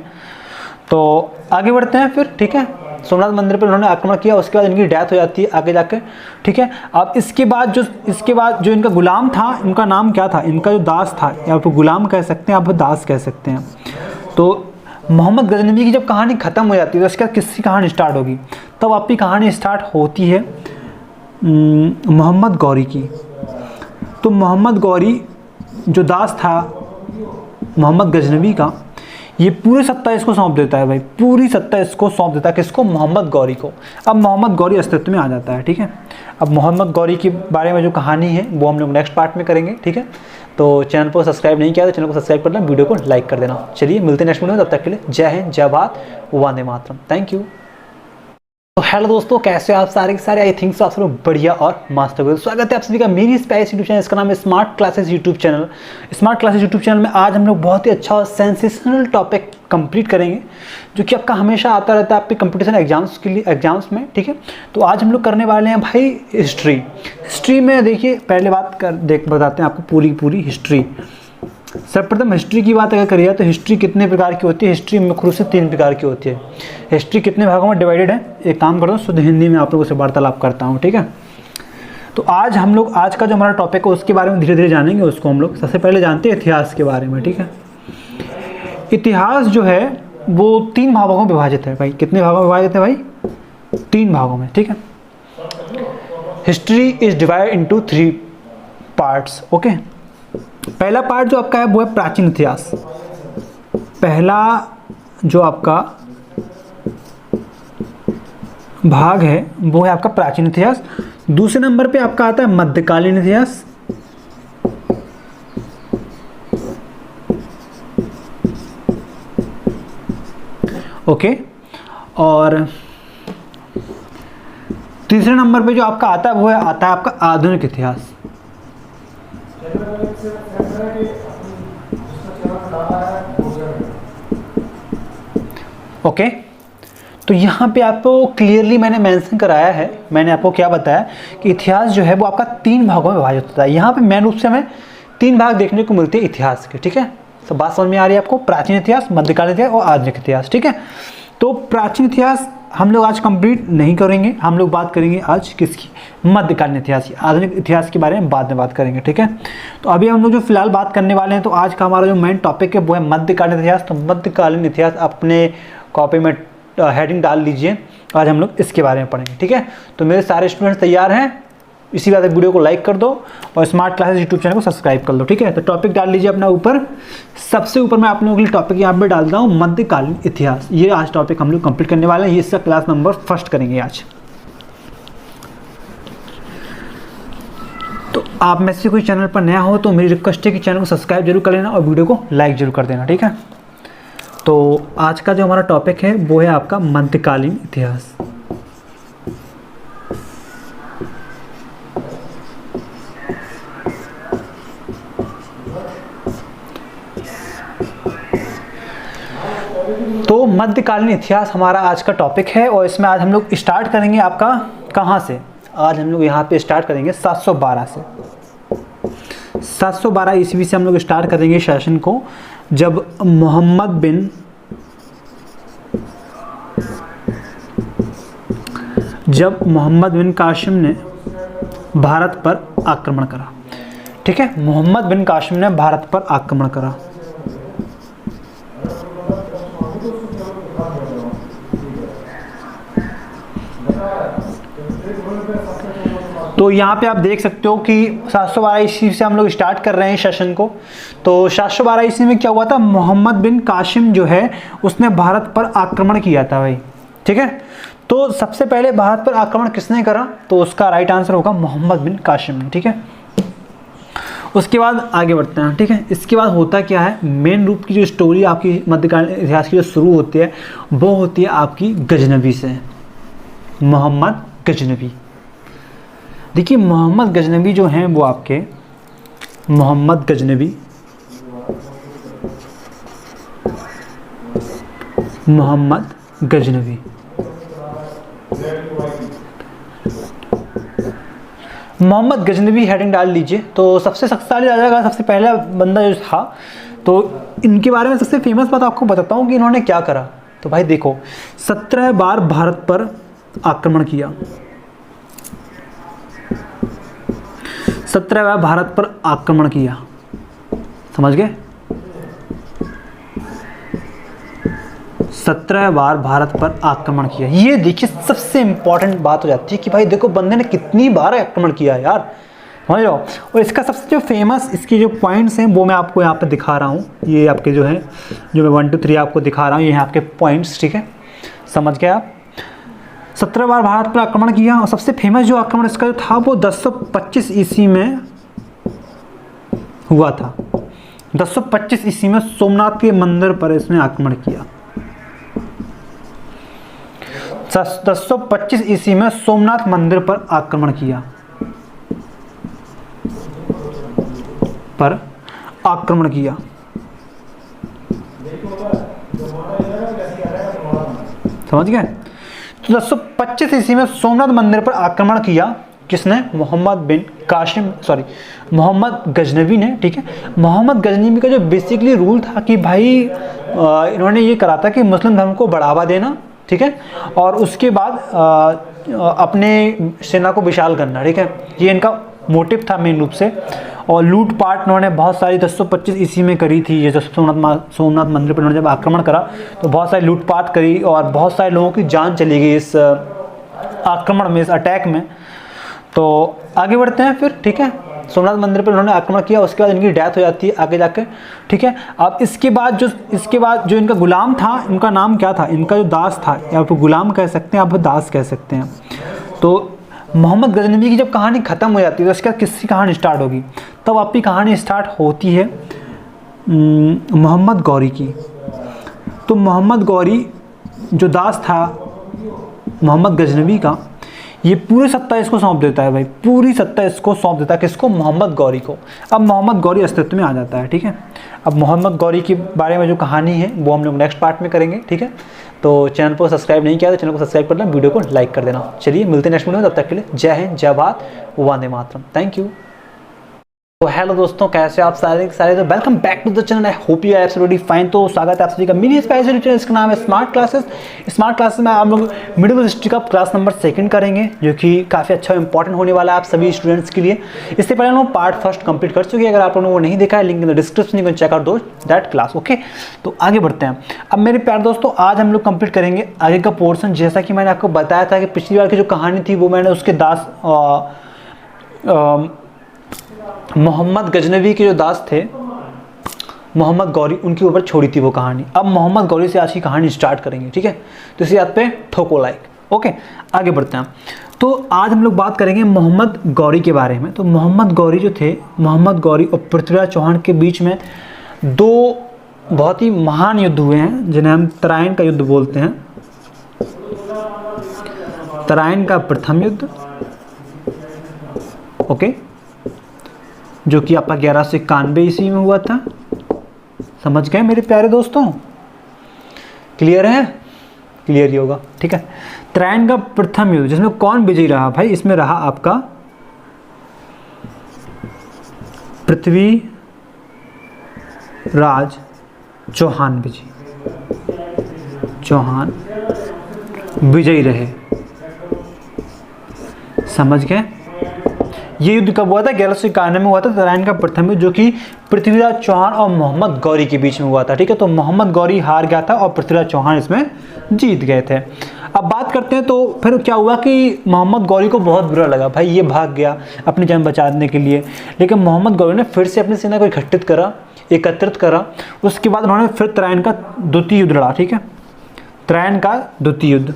तो आगे बढ़ते हैं फिर, ठीक है। सोमनाथ मंदिर पर इन्होंने आक्रमण किया, उसके बाद इनकी डेथ हो जाती है आगे जाकर, ठीक है। अब इसके बाद जो इनका गुलाम था, इनका नाम क्या था? इनका जो दास था, या आप गुलाम कह सकते हैं, आप दास कह सकते हैं। तो मोहम्मद गजनवी की जब कहानी ख़त्म हो जाती है तो उसके बाद किसकी कहानी स्टार्ट होगी? तब आपकी कहानी स्टार्ट होती है मोहम्मद गौरी की। तो मोहम्मद गौरी जो दास था मोहम्मद गजनवी का, ये पूरी सत्ता इसको सौंप देता है भाई, पूरी सत्ता इसको सौंप देता है। किसको? मोहम्मद गौरी को। अब मोहम्मद गौरी अस्तित्व में आ जाता है, ठीक है। अब मोहम्मद गौरी के बारे में जो कहानी है वो हम लोग नेक्स्ट पार्ट में करेंगे, ठीक है। तो चैनल को सब्सक्राइब नहीं किया तो चैनल को सब्सक्राइब कर लेना, वीडियो को लाइक कर देना। चलिए मिलते हैं नेक्स्ट वीडियो में, तब तक के लिए जय हिंद, जय भारत, वंदे मातरम। Thank you. तो हेलो दोस्तों, कैसे हो आप सारे के सारे? आई थिंक सो आप सब बढ़िया और मस्त हो। स्वागत है आप सभी का मेरी स्पाइस यूट्यूब चैनल, इसका नाम है smart classes YouTube channel. Smart classes YouTube channel में आज हम लोग बहुत ही अच्छा और सेंसेशनल टॉपिक कंप्लीट करेंगे, जो कि आपका हमेशा आता रहता है आपके कंपटीशन एग्जाम्स के लिए, एग्जाम्स में, ठीक है। तो आज हम लोग करने वाले हैं भाई हिस्ट्री में। देखिए पहले बताते हैं आपको पूरी हिस्ट्री। सर्वप्रथम हिस्ट्री की बात अगर करिए तो हिस्ट्री कितने प्रकार की होती है? हिस्ट्री मुख्य रूप से 3 प्रकार की होती है। हिस्ट्री कितने भागों में डिवाइडेड है? एक काम करता हूँ, शुद्ध हिंदी में आप लोगों से वार्तालाप करता हूँ, ठीक है। तो आज का जो हमारा टॉपिक है उसके बारे में धीरे धीरे जानेंगे। उसको हम लोग सबसे पहले जानते हैं इतिहास के बारे में, ठीक है। इतिहास जो है वो 3 भागों में विभाजित है भाई। कितने भागों में विभाजित है भाई? 3 भागों में, ठीक है। History is divided into 3 parts, okay. पहला पार्ट जो आपका है वो है प्राचीन इतिहास। पहला जो आपका भाग है वो है आपका प्राचीन इतिहास। दूसरे नंबर पे आपका आता है मध्यकालीन इतिहास। ओके, और तीसरे नंबर पे जो आपका आता है वो आता है आपका आधुनिक इतिहास। ओके, तो यहाँ पे आपको क्लियरली मैंने मेंशन कराया है, मैंने आपको क्या बताया कि इतिहास जो है वो आपका 3 भागों में विभाजित होता है। यहाँ पे मेन रूप से हमें 3 भाग देखने को मिलते हैं इतिहास के, ठीक है। तो बात समझ में आ रही है आपको? प्राचीन इतिहास, मध्यकालीन इतिहास और आधुनिक इतिहास, ठीक है। तो प्राचीन इतिहास हम लोग आज कंप्लीट नहीं करेंगे, हम लोग बात करेंगे आज किसकी? मध्यकालीन इतिहास की। आधुनिक इतिहास के बारे में बाद में बात करेंगे, ठीक है। तो अभी हम लोग जो फिलहाल बात करने वाले हैं, तो आज का हमारा जो मेन टॉपिक है वो है मध्यकालीन इतिहास। तो मध्यकालीन इतिहास अपने कॉपी में हेडिंग डाल लीजिए, आज हम लोग इसके बारे में पढ़ेंगे, ठीक है। तो मेरे सारे स्टूडेंट्स तैयार हैं? इसी बात वीडियो को लाइक कर दो और स्मार्ट क्लासेस यूट्यूब चैनल को सब्सक्राइब कर लो, ठीक है। तो टॉपिक डाल लीजिए अपना ऊपर। सबसे ऊपर मैं आप लोगों के लिए टॉपिक यहाँ पे डालता हूँ मध्यकालीन इतिहास। ये आज टॉपिक हम लोग कंप्लीट करने वाले हैं। ये इसका क्लास नंबर 1 करेंगे आज। तो आप में से कोई चैनल पर नया हो तो मेरी रिक्वेस्ट है कि चैनल को सब्सक्राइब जरूर कर लेना और वीडियो को लाइक जरूर कर देना, ठीक है। तो आज का जो हमारा टॉपिक है वो है आपका मध्यकालीन इतिहास। तो मध्यकालीन इतिहास हमारा आज का टॉपिक है और इसमें आज हम लोग स्टार्ट करेंगे आपका कहाँ से? आज हम लोग यहाँ पे स्टार्ट करेंगे 712 से। 712 ईस्वी से हम लोग स्टार्ट करेंगे शासन को, जब मोहम्मद बिन कासिम ने भारत पर आक्रमण करा, ठीक है। मोहम्मद बिन कासिम ने भारत पर आक्रमण करा। तो यहाँ पे आप देख सकते हो कि 712 ईस्वी से हम लोग स्टार्ट कर रहे हैं शासन को। तो 712 ईस्वी में क्या हुआ था? मोहम्मद बिन कासिम जो है उसने भारत पर आक्रमण किया था भाई, ठीक है। तो सबसे पहले भारत पर आक्रमण किसने करा? तो उसका राइट आंसर होगा मोहम्मद बिन कासिम ने, ठीक है। उसके बाद आगे बढ़ते हैं, ठीक है। इसके बाद होता क्या है, मेन रूप की जो स्टोरी आपकी मध्यकालीन इतिहास की जो शुरू होती है वो होती है आपकी गजनवी से, मोहम्मद गजनवी। देखिए मोहम्मद गजनवी जो हैं वो आपके मोहम्मद गजनवी, मोहम्मद गजनवी मोहम्मद गजनवी हेडिंग डाल लीजिए तो सबसे शक्तिशाली राजा का सबसे पहला बंदा जो था। तो इनके बारे में सबसे फेमस बात आपको बताता हूँ कि इन्होंने क्या करा। तो भाई देखो 17 बार भारत पर आक्रमण किया, 17 बार भारत पर आक्रमण किया, समझ गए। 17 बार भारत पर आक्रमण किया। ये देखिए सबसे इंपॉर्टेंट बात हो जाती है कि भाई देखो बंदे ने कितनी बार आक्रमण किया यार, समझ लो। और इसका सबसे जो फेमस इसके जो पॉइंट्स हैं वो मैं आपको यहाँ पे दिखा रहा हूँ। ये आपके जो है जो मैं 1 2 3 आपको दिखा रहा हूँ, ये हैं आपके पॉइंट्स, ठीक है, समझ गए आप। 17 बार भारत पर आक्रमण किया और सबसे फेमस जो आक्रमण इसका जो था वो 1025 ईस्वी में हुआ था। 1025 ईस्वी में सोमनाथ के मंदिर पर इसने आक्रमण किया। 1025 ईस्वी में सोमनाथ मंदिर पर आक्रमण किया, समझ गए। तो 1025 ईस्वी में सोमनाथ मंदिर पर आक्रमण किया किसने, मोहम्मद गजनवी ने, ठीक है। मोहम्मद गजनवी का जो बेसिकली रूल था कि भाई इन्होंने ये करा था कि मुस्लिम धर्म को बढ़ावा देना, ठीक है, और उसके बाद अपने सेना को विशाल करना, ठीक है, ये इनका मोटिव था मेन रूप से। और लूटपाट इन्होंने बहुत सारी 1025 ईस्वी में करी थी। ये जब सोमनाथ मंदिर पर इन्होंने जब आक्रमण करा तो बहुत सारी लूटपाट करी और बहुत सारे लोगों की जान चली गई इस आक्रमण में, इस अटैक में। तो आगे बढ़ते हैं फिर, ठीक है। सोमनाथ मंदिर पर उन्होंने आक्रमण किया, उसके बाद इनकी डेथ हो जाती है आगे जाकर, ठीक है। अब इसके बाद जो इनका गुलाम था, इनका नाम क्या था, इनका जो दास था, या फिर गुलाम कह सकते हैं, आप दास कह सकते हैं। तो मोहम्मद गजनवी की जब कहानी ख़त्म हो जाती है तो उसके बाद किसकी कहानी स्टार्ट होगी, तब आपकी कहानी स्टार्ट होती है मोहम्मद गौरी की। तो मोहम्मद गौरी जो दास था मोहम्मद गजनवी का, ये पूरी सत्ता इसको सौंप देता है भाई, पूरी सत्ता इसको सौंप देता है, किसको, मोहम्मद गौरी को। अब मोहम्मद गौरी अस्तित्व में आ जाता है, ठीक है। अब मोहम्मद गौरी के बारे में जो कहानी है वो हम लोग नेक्स्ट पार्ट में करेंगे, ठीक है। तो चैनल को सब्सक्राइब नहीं किया तो चैनल को सब्सक्राइब कर लेना, वीडियो को लाइक कर देना। चलिए मिलते हैं नेक्स्ट वीडियो में, तब तक के लिए जय हिंद, जय भारत, वंदे मातरम, थैंक यू। तो हेलो दोस्तों, कैसे आप सारे तो welcome back to the channel. I hope you are absolutely fine. तो स्वागत है आप सभी का मेरी स्पेशल चैनल, इसका नाम है स्मार्ट क्लासेस। स्मार्ट क्लासेस में आप लोग मिडिल हिस्ट्री का क्लास नंबर 2 करेंगे, जो कि काफ़ी अच्छा इंपॉर्टेंट होने वाला है आप सभी स्टूडेंट्स के लिए। इससे पहले हम लोग पार्ट 1 कंप्लीट कर चुके हैं। अगर आप लोगों ने वो नहीं देखा है, link in the description, you can check out that class, okay. तो आगे बढ़ते हैं। अब मेरे प्यारे दोस्तों, आज हम लोग कंप्लीट करेंगे आगे का पोर्सन। जैसा कि मैंने आपको बताया था कि पिछली बार की जो कहानी थी वो मैंने उसके दास मोहम्मद गजनवी के जो दास थे मोहम्मद गौरी, उनके ऊपर छोड़ी थी वो कहानी। अब मोहम्मद गौरी से आज की कहानी स्टार्ट करेंगे, ठीक है। तो इसी बात पे ठोको लाइक, ओके। आगे बढ़ते हैं। तो आज हम लोग बात करेंगे मोहम्मद गौरी के बारे में। तो मोहम्मद गौरी जो थे, मोहम्मद गौरी और पृथ्वीराज चौहान के बीच में 2 बहुत ही महान युद्ध हुए हैं, जिन्हें हम तराइन का युद्ध बोलते हैं। तराइन का प्रथम युद्ध, ओके, जो कि आपका 1191 ईस्वी में हुआ था। समझ गए मेरे प्यारे दोस्तों, क्लियर है, क्लियर ही होगा, ठीक है। तराइन का प्रथम युद्ध, जिसमें कौन विजयी रहा भाई, इसमें रहा आपका पृथ्वीराज चौहान चौहान विजयी रहे। समझ गए। ये युद्ध कब हुआ था, 1191 में हुआ था, तराइन का प्रथम युद्ध, जो कि पृथ्वीराज चौहान और मोहम्मद गौरी के बीच में हुआ था, ठीक है। तो मोहम्मद गौरी हार गया था और पृथ्वीराज चौहान इसमें जीत गए थे। अब बात करते हैं, तो फिर क्या हुआ कि मोहम्मद गौरी को बहुत बुरा लगा, भाई ये भाग गया अपनी जान बचाने के लिए। लेकिन मोहम्मद गौरी ने फिर से अपनी सेना को एकत्रित करा। उसके बाद उन्होंने फिर तराइन का द्वितीय युद्ध लड़ा, ठीक है। तराइन का द्वितीय युद्ध,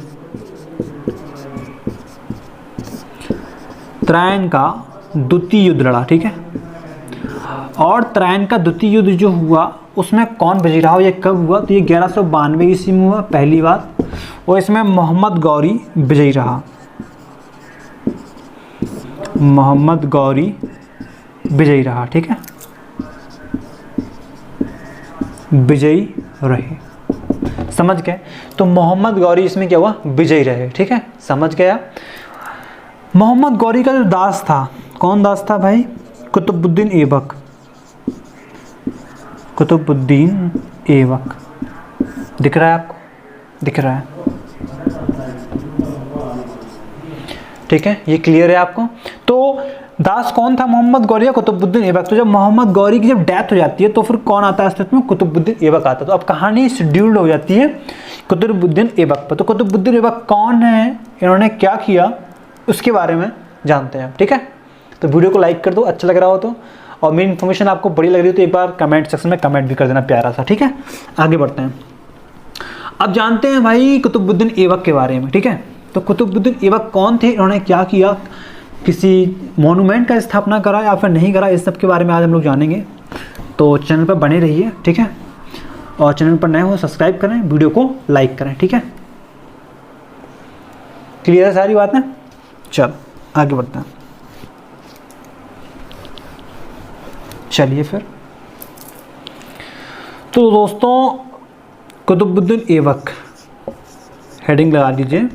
तराइन का द्वितीय युद्ध लड़ा, ठीक है। और त्रायन का द्वितीय युद्ध जो हुआ उसमें कौन विजयी रहा, ये कब हुआ, तो ये 1192 ईस्वी में हुआ, पहली बात। और इसमें मोहम्मद गौरी विजयी रहा, मोहम्मद गौरी विजयी रहा, ठीक है, विजयी रहे, समझ गए। तो मोहम्मद गौरी इसमें क्या हुआ, विजयी रहे, ठीक है, समझ गया। मोहम्मद गौरी का जो दास था, कौन दास था भाई, कुतुबुद्दीन ऐबक, कुतुबुद्दीन ऐबक, दिख रहा है आपको, दिख रहा है, ठीक है, ये क्लियर है आपको। तो दास कौन था, मोहम्मद गौरी या कुतुबुद्दीन ऐबक। तो जब मोहम्मद गौरी की जब डेथ हो जाती है तो फिर कौन आता है अस्तित्व में, कुतुबुद्दीन ऐबक आता है। तो अब कहानी शेड्यूल्ड हो जाती है कुतुबुद्दीन ऐबक पर। तो कुतुबुद्दीन ऐबक कौन है, इन्होंने क्या किया, उसके बारे में जानते हैं, ठीक है। तो वीडियो को लाइक कर दो अच्छा लग रहा हो तो, और मेरी इन्फॉर्मेशन आपको बड़ी लग रही हो तो एक बार कमेंट सेक्शन में कमेंट भी कर देना प्यारा सा, ठीक है। आगे बढ़ते हैं, अब जानते हैं भाई कुतुबुद्दीन ऐबक के बारे में, ठीक है। तो कुतुबुद्दीन ऐबक कौन थे, इन्होंने क्या किया, किसी मोनूमेंट का स्थापना करा या फिर नहीं करा, इस सब के बारे में आज हम लोग जानेंगे। तो चैनल पर बने रहिए, ठीक है, और चैनल पर नए हो सब्सक्राइब करें, वीडियो को लाइक करें, ठीक है। क्लियर है सारी बातें, चल आगे बढ़ते हैं। चलिए फिर, तो दोस्तों कुतुबुद्दीन ऐबक हेडिंग लगा दीजिए।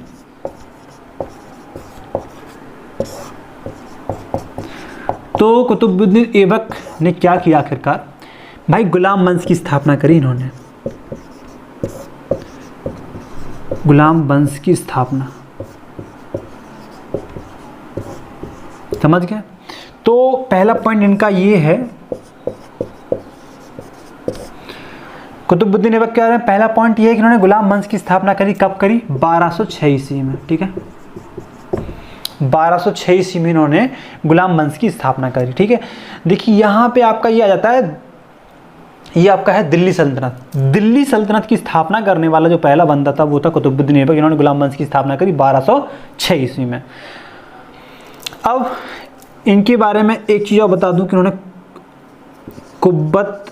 तो कुतुबुद्दीन ऐबक ने क्या किया आखिरकार, भाई गुलाम वंश की स्थापना करी इन्होंने, गुलाम वंश की स्थापना, समझ गए। तो पहला पॉइंट इनका ये है, कुतुबुद्दीन ऐबक क्या है, पहला पॉइंट ये है कि इन्होंने गुलाम वंश की स्थापना करी, कब करी, 1206 ईस्वी में, ठीक है, 1206 ईस्वी में इन्होंने गुलाम वंश की स्थापना करी, ठीक है। देखिए यहाँ पे आपका ये आ जाता है, ये आपका है दिल्ली सल्तनत। दिल्ली सल्तनत की स्थापना करने वाला जो पहला बंदा था वो था कुतुबुद्दीन ऐबक, इन्होंने गुलाम वंश की स्थापना करी 1206 ईस्वी में। अब इनके बारे में एक चीज़ और बता दूं कि उन्होंने कुब्बत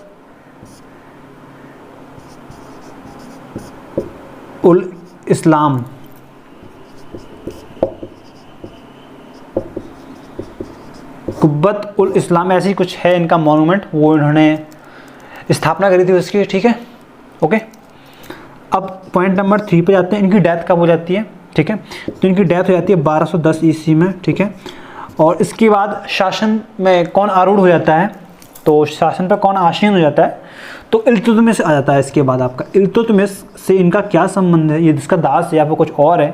उल इस्लाम, कुब्बत उल इस्लाम ऐसी कुछ है इनका मॉन्यूमेंट, वो इन्होंने स्थापना करी थी उसकी, ठीक है, ओके। अब पॉइंट नंबर 3 पे जाते हैं, इनकी डेथ कब हो जाती है, ठीक है। तो इनकी डेथ हो जाती है 1210 ईस्वी में, ठीक है। और इसके बाद शासन में कौन आरूढ़ हो जाता है, तो शासन पर कौन आसीन हो जाता है, तो इल्तुतमिश आ जाता है। इसके बाद आपका इल्तुतमिश से इनका क्या संबंध है, ये जिसका दास है या फिर कुछ और है।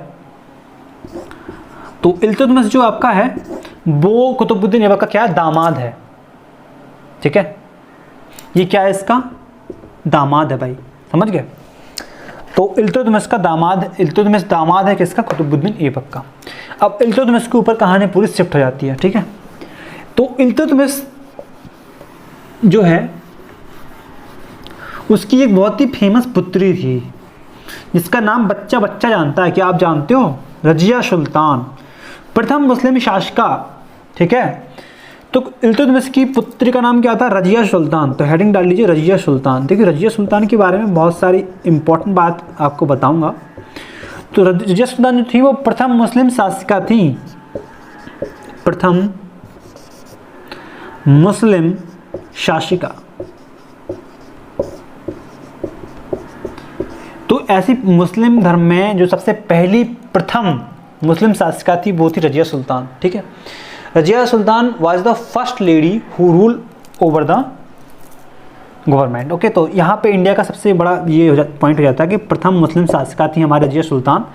तो इल्तुतमिश जो आपका है वो कुतुबुद्दीन ऐबक का क्या दामाद है, ठीक है, ये क्या है, इसका दामाद है भाई, समझ गए। तो इल्तुतमिश का दामाद, इल्तुतमिश दामाद है किसका, कुतुबुद्दीन ऐबक का। अब इल्तुतमिश के ऊपर कहानी पूरी शिफ्ट हो जाती है, ठीक है। तो इल्तुतमिश जो है उसकी एक बहुत ही फेमस पुत्री थी जिसका नाम बच्चा बच्चा जानता है, क्या आप जानते हो, रजिया सुल्तान, प्रथम मुस्लिम शासिका, ठीक है। तो इल्तुतमिश की पुत्री का नाम क्या था, रजिया सुल्तान। तो हेडिंग डाल लीजिए रजिया सुल्तान। देखिए रजिया सुल्तान के बारे में बहुत सारी इंपॉर्टेंट बात आपको बताऊंगा। तो रजिया सुल्तान जो थी वो प्रथम मुस्लिम शासिका थी, प्रथम मुस्लिम शासिका। तो ऐसी मुस्लिम धर्म में जो सबसे पहली प्रथम मुस्लिम शासिका थी वो थी रजिया सुल्तान, ठीक है। Razia Sultan was the first lady who rule over the government, okay. तो यहाँ पे इंडिया का सबसे बड़ा ये पॉइंट हो जाता है कि प्रथम मुस्लिम शासिका थी हमारे रजिया सुल्तान।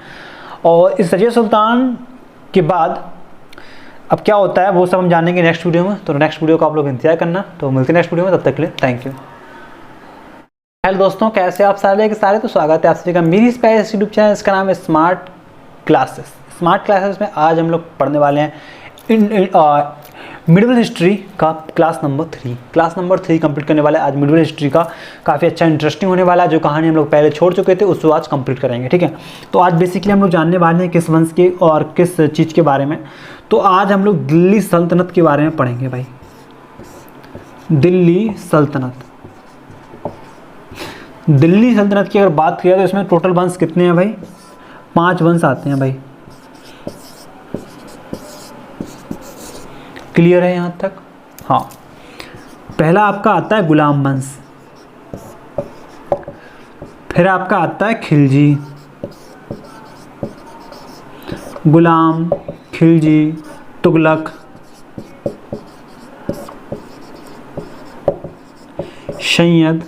और इस रजिया सुल्तान के बाद अब क्या होता है वो सब हम जानेंगे नेक्स्ट वीडियो में। तो नेक्स्ट वीडियो को आप लोग इंतजार करना। तो मिलते हैं नेक्स्ट वीडियो में, तब तक के लिए थैंक यू। हेलो दोस्तों, कैसे आप सारे के सारे। तो स्वागत है आप सभी का मेरी स्पेस यूट्यूब चैनल, इसका नाम है स्मार्ट क्लासेस। स्मार्ट क्लासेस में आज हम लोग पढ़ने वाले हैं मिडिवल हिस्ट्री का class number 3। Class number 3 complete करने वाला है आज। मिडिवल हिस्ट्री का काफ़ी अच्छा इंटरेस्टिंग होने वाला है। जो कहानी हम लोग पहले छोड़ चुके थे उसको आज कंप्लीट करेंगे, ठीक है। तो आज बेसिकली हम लोग जानने वाले हैं किस वंश के और किस चीज़ के बारे में। तो आज हम लोग दिल्ली सल्तनत के बारे में पढ़ेंगे भाई, दिल्ली सल्तनत। दिल्ली सल्तनत की अगर बात किया तो इसमें टोटल वंश कितने हैं भाई? 5 वंश आते हैं भाई। क्लियर है यहाँ तक? हाँ। पहला आपका आता है गुलाम वंश, फिर आपका आता है खिलजी, गुलाम, खिलजी, तुगलक, सैयद,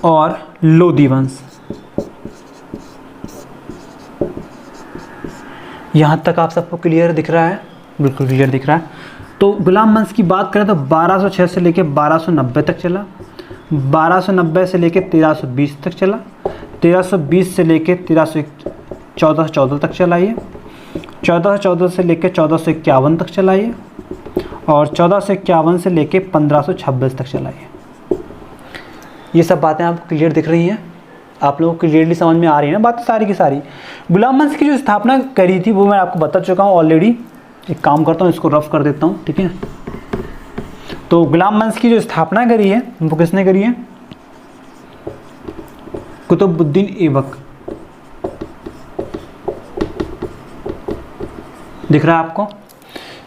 और लोदी वंश। यहाँ तक आप सबको क्लियर दिख रहा है? बिल्कुल क्लियर दिख रहा है। तो गुलाम वंश की बात करें तो 1206 से लेकर 1290 तक चला, 1290 से लेकर 1320 तक चला, 1320 से लेकर 1414 तक चला ये, 1414 से लेकर 1451 तक चला ये, और 1451 से लेकर 1526 तक चला ये सब बातें आपको क्लियर दिख रही हैं? आप लोगों को क्लियरली समझ में आ रही है ना बातें सारी की सारी? गुलाम वंश की जो स्थापना करी थी वो मैं आपको बता चुका हूँ ऑलरेडी। एक काम करता हूँ, इसको रफ कर देता हूँ, ठीक है? तो गुलाम वंश की जो स्थापना करी है वो किसने करी है? कुतुबुद्दीन ऐबक। दिख रहा है आपको?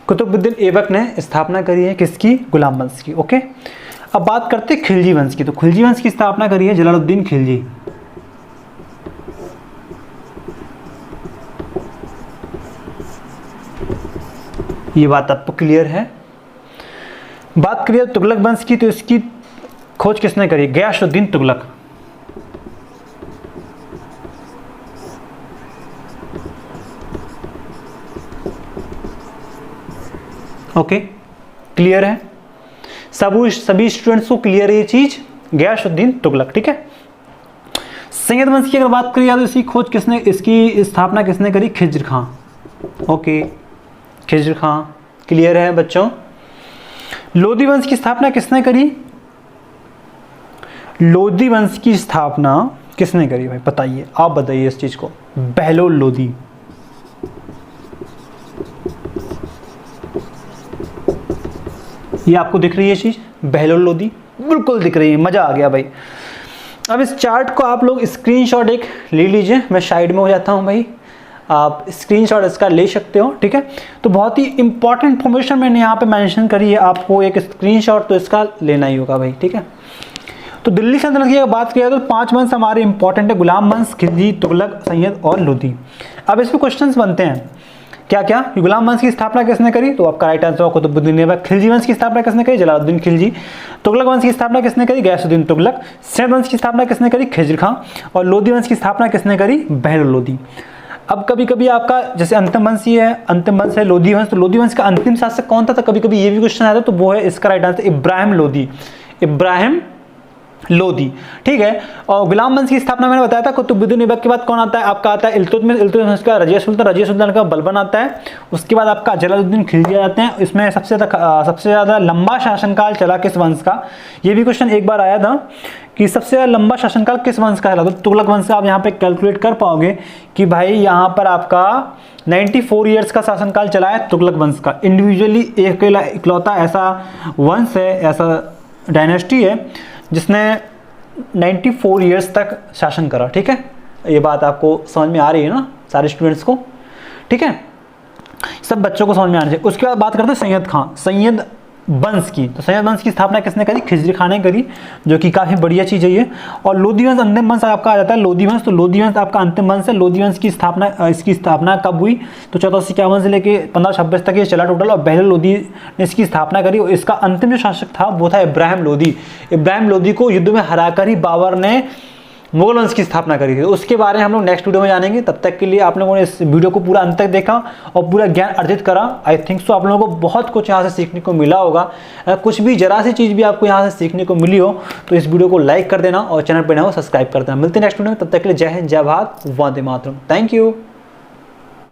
कुतुबुद्दीन ऐबक ने स्थापना करी है किसकी? गुलाम वंश की। ओके, अब बात करते हैं खिलजी वंश की। तो खिलजी वंश की स्थापना करी है जलालुद्दीन खिलजी। ये बात आपको क्लियर है? बात करिए तुगलक वंश की, तो इसकी खोज किसने करी? गयासुद्दीन तुगलक। ओके, क्लियर है? सभी स्टूडेंट्स को क्लियर है ये चीज? गयासुद्दीन तुगलक, ठीक है? सैयद वंश की अगर बात करिए तो इसकी खोज किसने, इसकी स्थापना किसने करी? खिज्र खां। ओके, खिज्र खां, क्लियर है बच्चों? लोदी वंश की स्थापना किसने करी? लोदी वंश की स्थापना किसने करी भाई? बताइए, आप बताइए इस चीज को। बहलोल लोदी। ये आपको दिख रही है चीज? बहलोल लोदी बिल्कुल दिख रही है, मजा आ गया भाई। अब इस चार्ट को आप लोग स्क्रीनशॉट एक ले लीजिए, मैं साइड में हो जाता हूं भाई, आप स्क्रीनशॉट इसका ले सकते हो, ठीक है? तो बहुत ही इंपॉर्टेंट इन्फॉर्मेशन मैंने यहाँ पे मेंशन करी है, आपको एक स्क्रीनशॉट तो इसका लेना ही होगा भाई, ठीक है? तो दिल्ली सल्तनत की अगर बात किया तो 5 वंश हमारे इंपॉर्टेंट है, गुलाम वंश, खिलजी, तुगलक, सैयद और लोदी। अब इसमें क्वेश्चंस बनते हैं क्या क्या? गुलाम वंश की स्थापना किसने करी? तो आपका राइट आंसर कुतुबुद्दीन ऐबक। खिलजी वंश की स्थापना किसने करी? जलालुद्दीन खिलजी। तुगलक वंश की स्थापना किसने करी? गयासुद्दीन तुगलक। सैयद वंश की स्थापना किसने करी? खिज्र खां। और लोदी वंश की स्थापना किसने करी? बहलोल लोदी। अब कभी कभी आपका जैसे अंतिम वंश ही है, अंतिम वंश है लोदी वंश, तो लोदी वंश का अंतिम शासक कौन था? तो कभी कभी ये भी क्वेश्चन आता है, तो वो है इसका राइट आंसर इब्राहिम लोदी। इब्राहिम लोदी, ठीक है? और गुलाम वंश की स्थापना मैंने बताया था कुतुबुद्दीन ऐबक के बाद कौन आता है? आपका आता है इल्तुतमिश। इल्तुतमिश का रजिया सुल्तान का बलबन आता है। उसके बाद आपका जलालुद्दीन खिलजी आते हैं। इसमें सबसे ज़्यादा लंबा शासनकाल चला किस वंश का? ये भी क्वेश्चन एक बार आया था कि सबसे ज़्यादा लंबा शासनकाल किस वंश का चला? तो तुगलक वंश का आप यहाँ पे कैलकुलेट कर पाओगे कि भाई यहाँ पर आपका 94 ईयर्स का शासनकाल चला है तुगलक वंश का। इंडिविजुअली इकलौता ऐसा वंश है, ऐसा डायनेस्टी है जिसने 94 ईयर्स तक शासन करा, ठीक है? ये बात आपको समझ में आ रही है ना सारे स्टूडेंट्स को? ठीक है, सब बच्चों को समझ में आना चाहिए। उसके बाद बात करते हैं सैयद खां, सैयद वंश की। तो सैयद वंश की स्थापना किसने करी? खिज्र खां ने करी, जो कि काफ़ी बढ़िया चीज़ है ये। और लोदी वंश अंतिम वंश आपका आ जाता है। लोदी वंश, तो लोदी वंश आपका अंतिम वंश है। लोदी वंश की स्थापना, इसकी स्थापना कब हुई? तो 1451 से लेके 1526 तक ये चला टोटल। और बहलोल लोदी ने इसकी स्थापना करी, और इसका अंतिम जो शासक था वो था इब्राहिम लोदी। इब्राहिम लोदी को युद्ध में हराकर ही बाबर ने मुगल वंश की स्थापना करी थी। उसके बारे में हम लोग नेक्स्ट वीडियो में जानेंगे। तब तक के लिए आप लोगों ने इस वीडियो को पूरा अंत तक देखा और पूरा ज्ञान अर्जित करा। आई थिंक सो आप लोगों को बहुत कुछ यहाँ से सीखने को मिला होगा। कुछ भी जरा सी चीज़ भी आपको यहाँ से सीखने को मिली हो तो इस वीडियो को लाइक कर देना और चैनल पर नए हो सब्सक्राइब कर देना। मिलते हैं नेक्स्ट वीडियो में, तब तक के लिए जय हिंद, जय भारत, वंदे मातरम। Thank you.